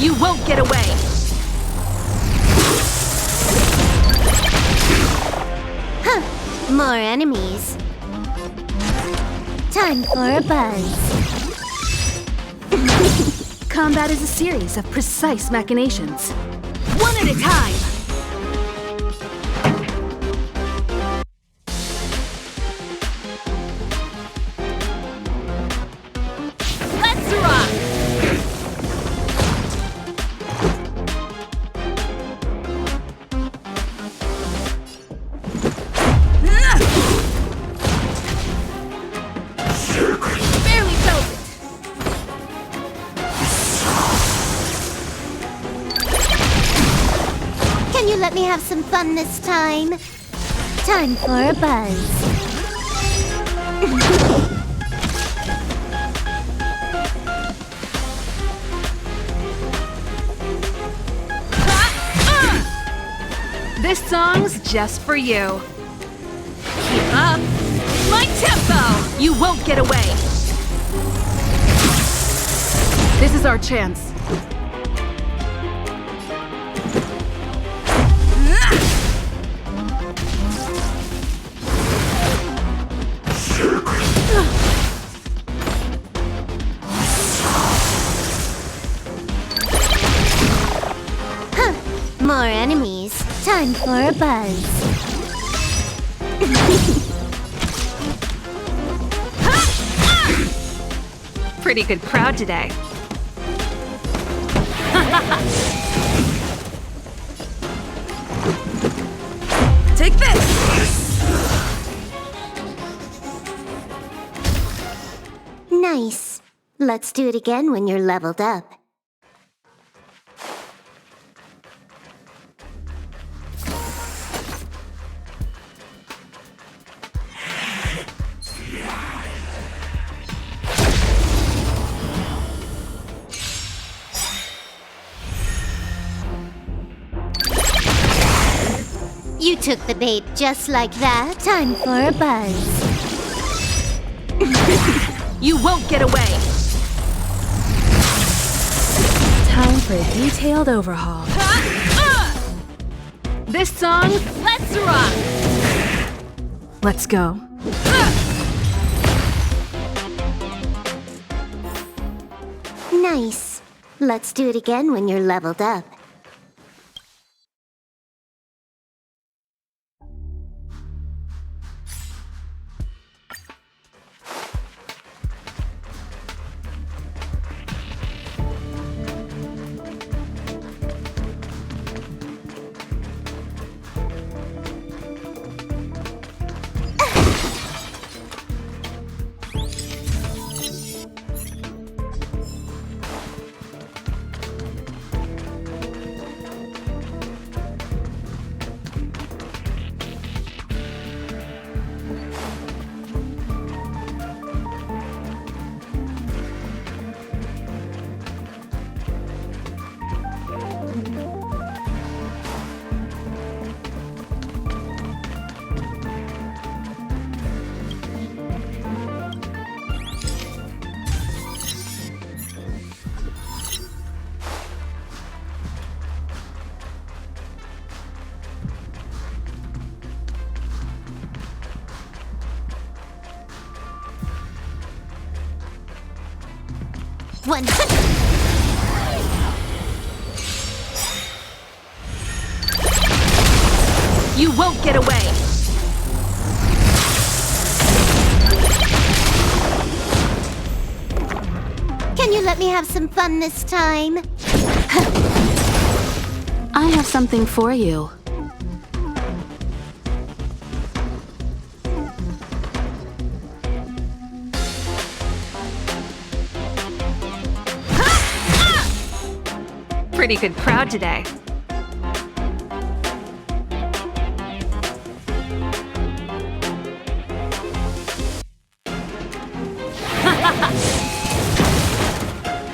You won't get away! Huh. More enemies. Time for a buzz. Combat is a series of precise machinations. One at a time! Let's rock! Barely felt it! Can you let me have some fun this time? Time for a buzz. This song's just for you. Keep up! My tempo! You won't get away! This is our chance. More enemies. Time for a buzz. Pretty good crowd today. Take this! Nice. Let's do it again when you're leveled up. You took the bait just like that. Time for a buzz. You won't get away! Time for a detailed overhaul. This song, let's rock! Let's go. Nice. Let's do it again when you're leveled up. You won't get away! Can you let me have some fun this time? I have something for you. Pretty good crowd today.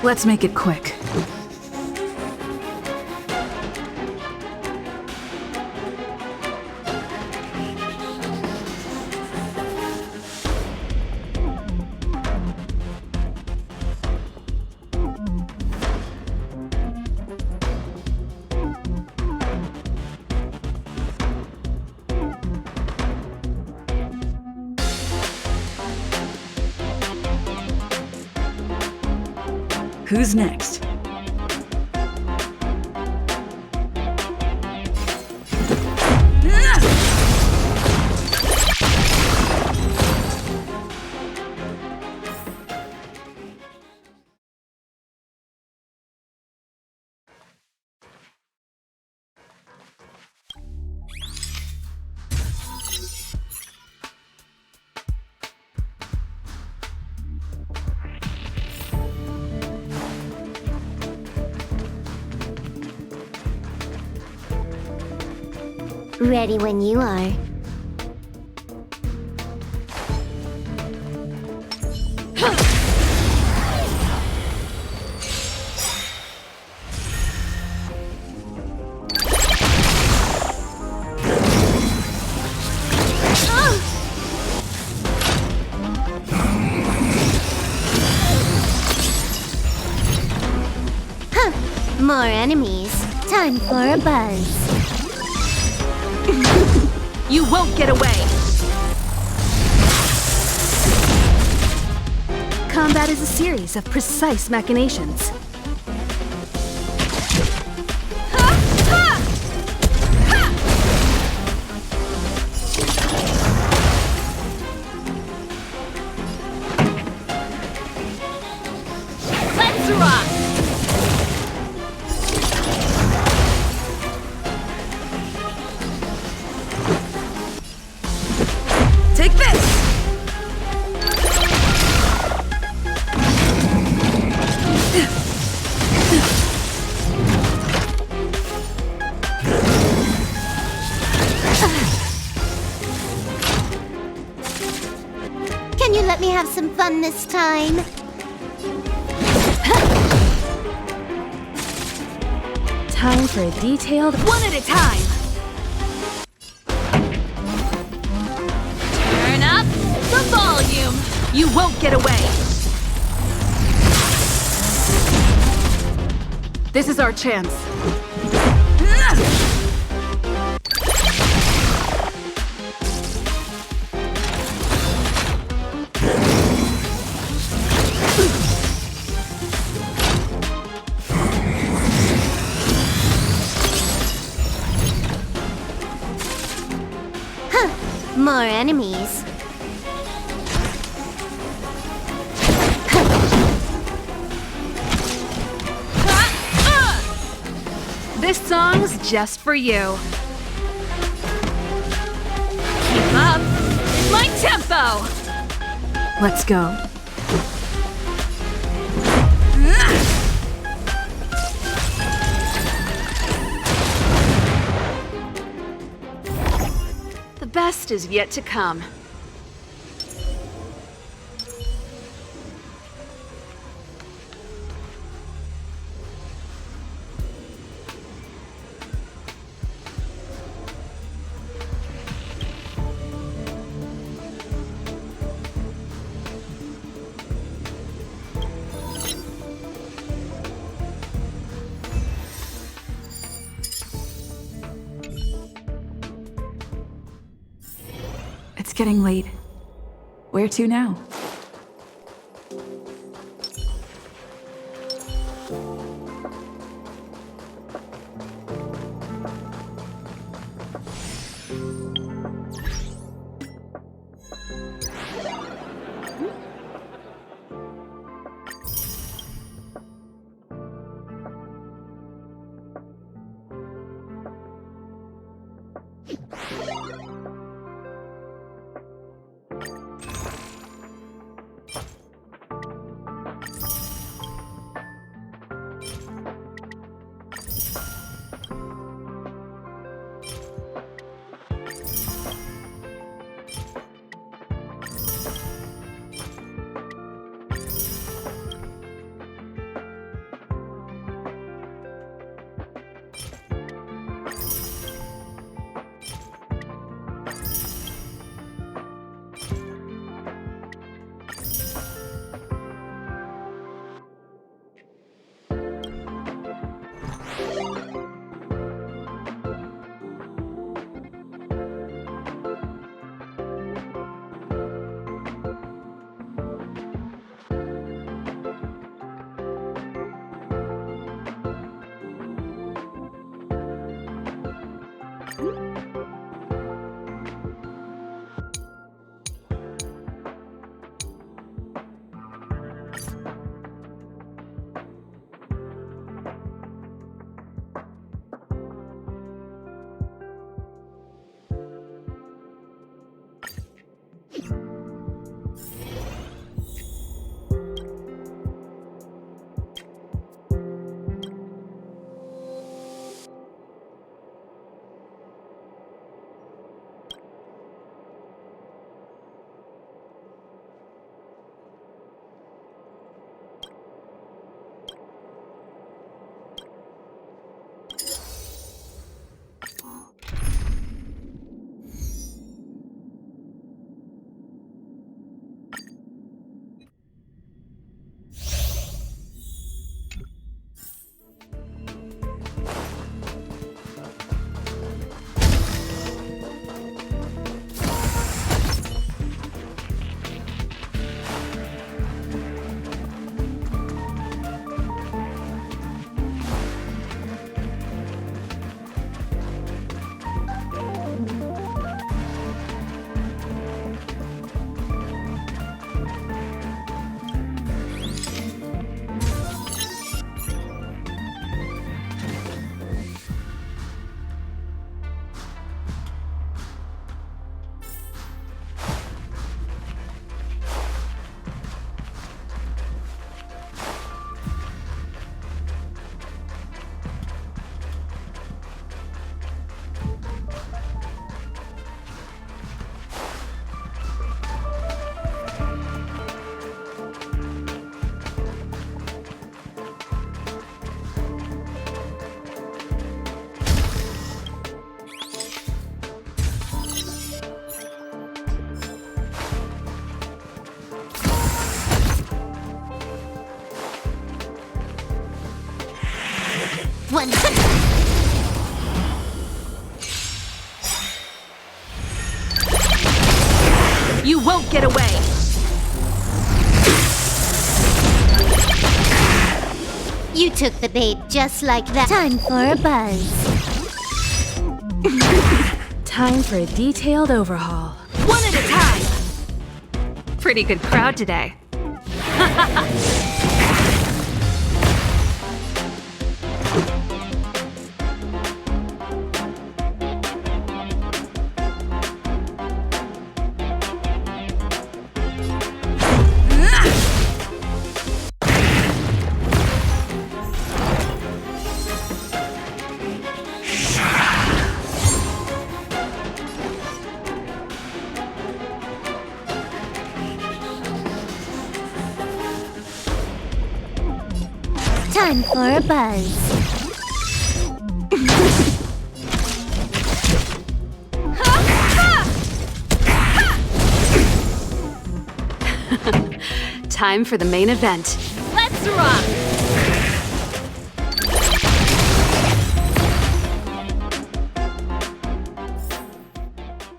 Let's make it quick. Who's next? Ready when you are. More enemies. Time for a buzz. You won't get away! Combat is a series of precise machinations. fun this time. Time for a detailed one at a time. Turn up the volume. You won't get away. This is our chance. More enemies. This song's just for you. Keep up my tempo. Let's go. The best is yet to come. It's getting late. Where to now? One. You won't get away! You took the bait just like that. Time for a buzz. Time for a detailed overhaul. One at a time! Pretty good crowd today. Time for a buzz. Time for the main event. Let's rock!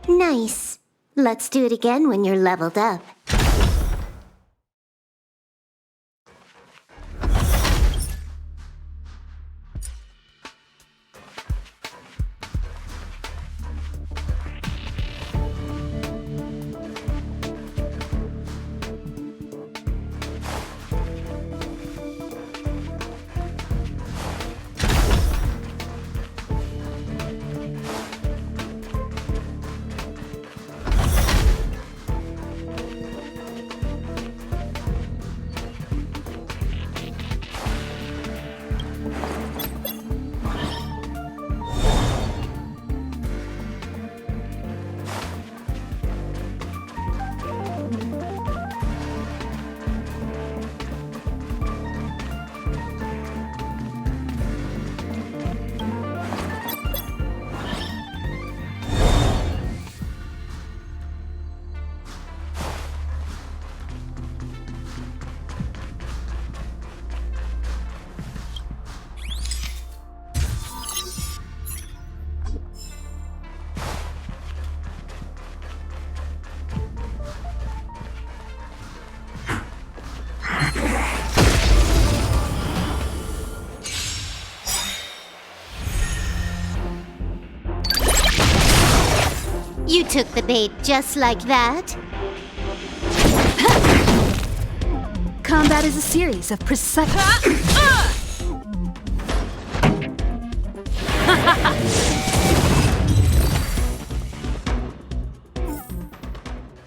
Nice. Let's do it again when you're leveled up. You took the bait just like that. Combat is a series of precise...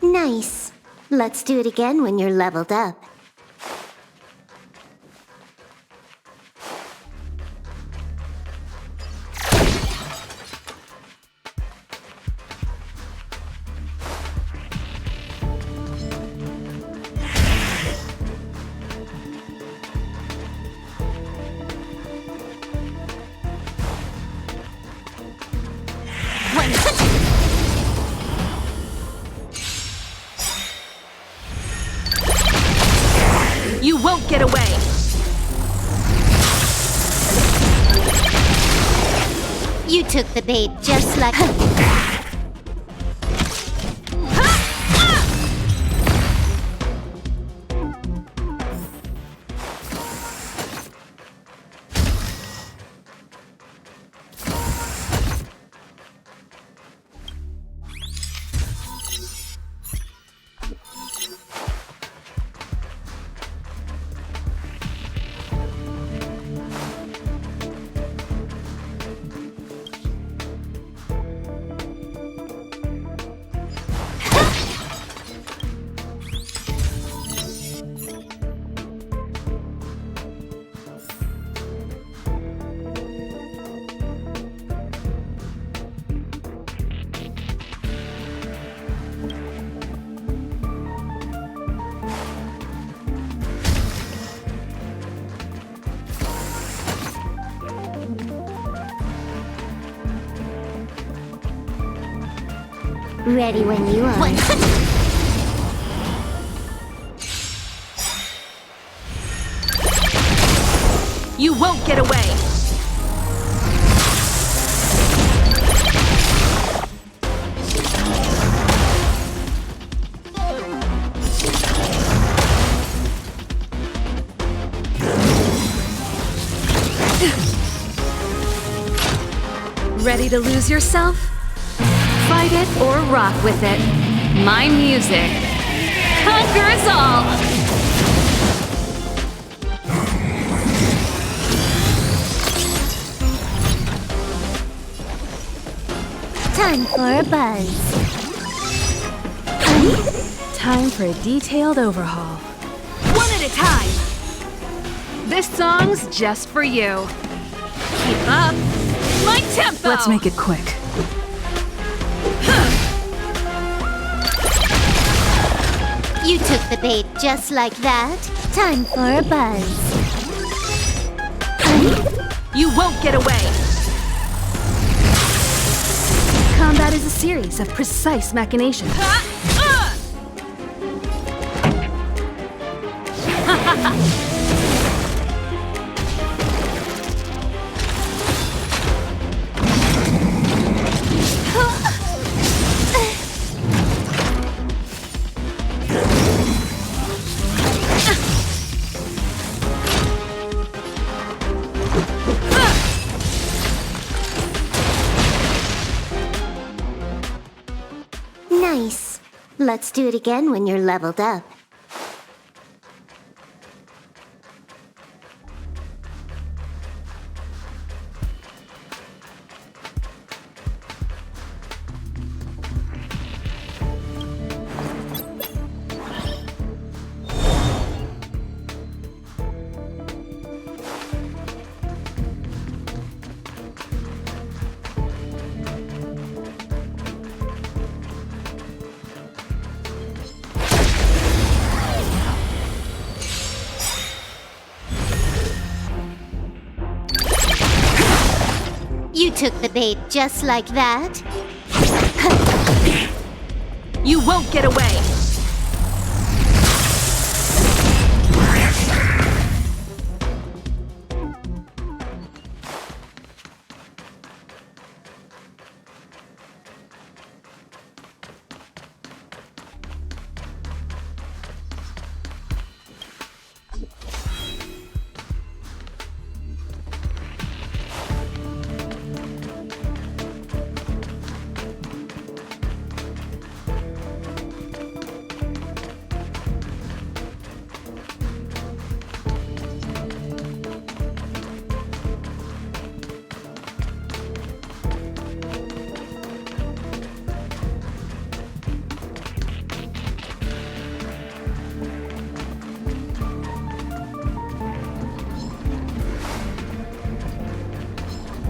Nice. Let's do it again when you're leveled up. You won't get away! You took the bait just like... Ready when you are. You won't get away! Ready to lose yourself? Fight it or rock with it. My music conquers all! Time for a buzz. Time for a detailed overhaul. One at a time! This song's just for you. Keep up my tempo! Let's make it quick. You took the bait just like that. Time for a buzz. You won't get away! Combat is a series of precise machinations. Nice. Let's do it again when you're leveled up. You took the bait just like that. You won't get away!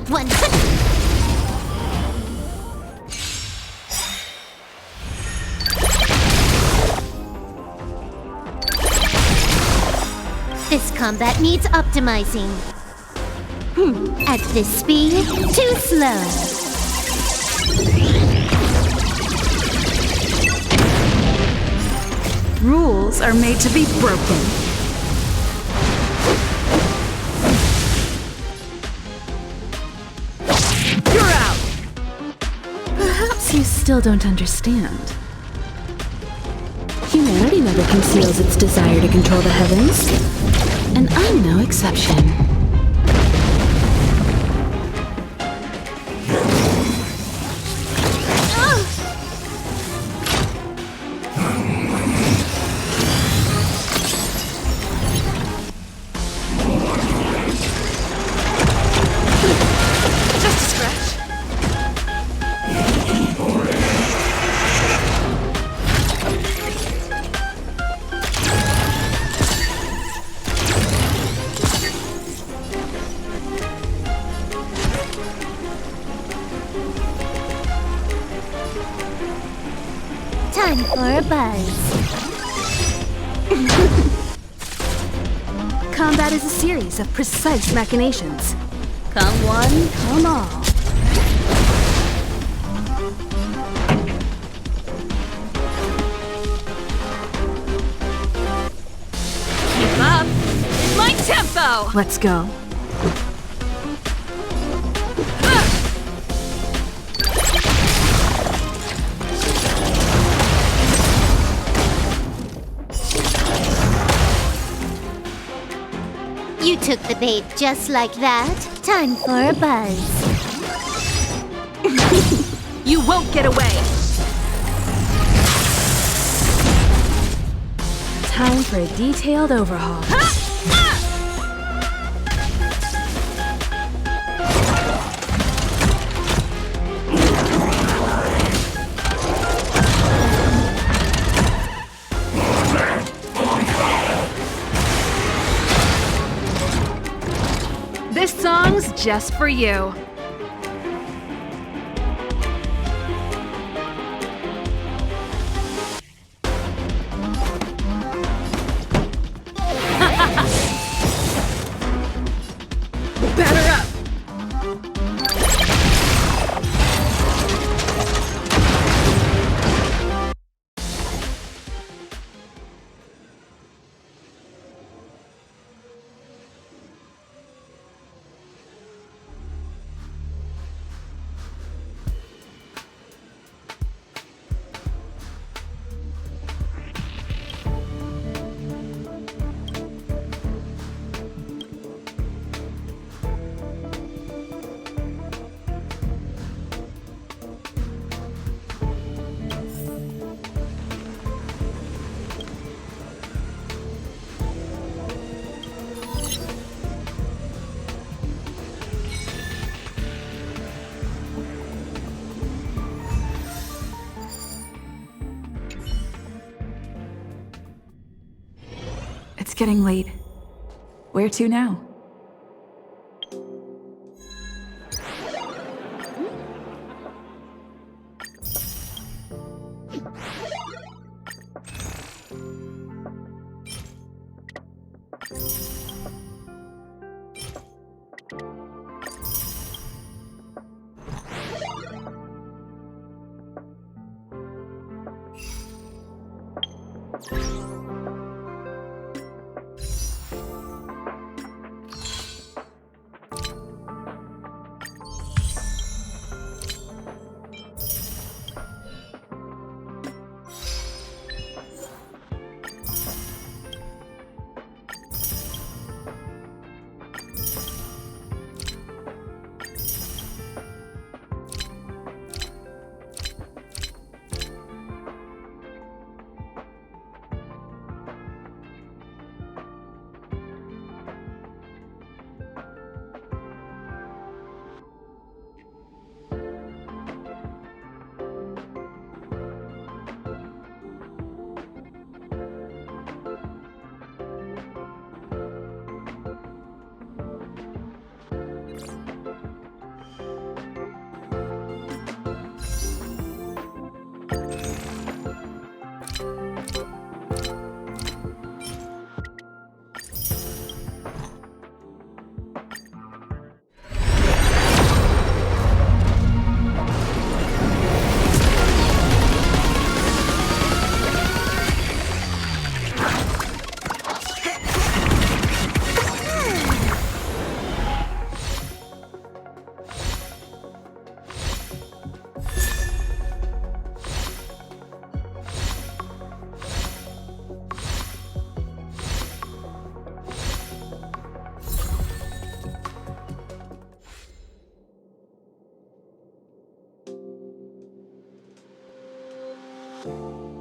One. This combat needs optimizing. At this speed, too slow. Rules are made to be broken. You still don't understand. Humanity never conceals its desire to control the heavens, and I'm no exception. Time for a buzz. Combat is a series of precise machinations. Come one, come all. Keep up my tempo! Let's go. You took the bait just like that. Time for a buzz. You won't get away! Time for a detailed overhaul. This song's just for you. Batter up! It's getting late. Where to now? you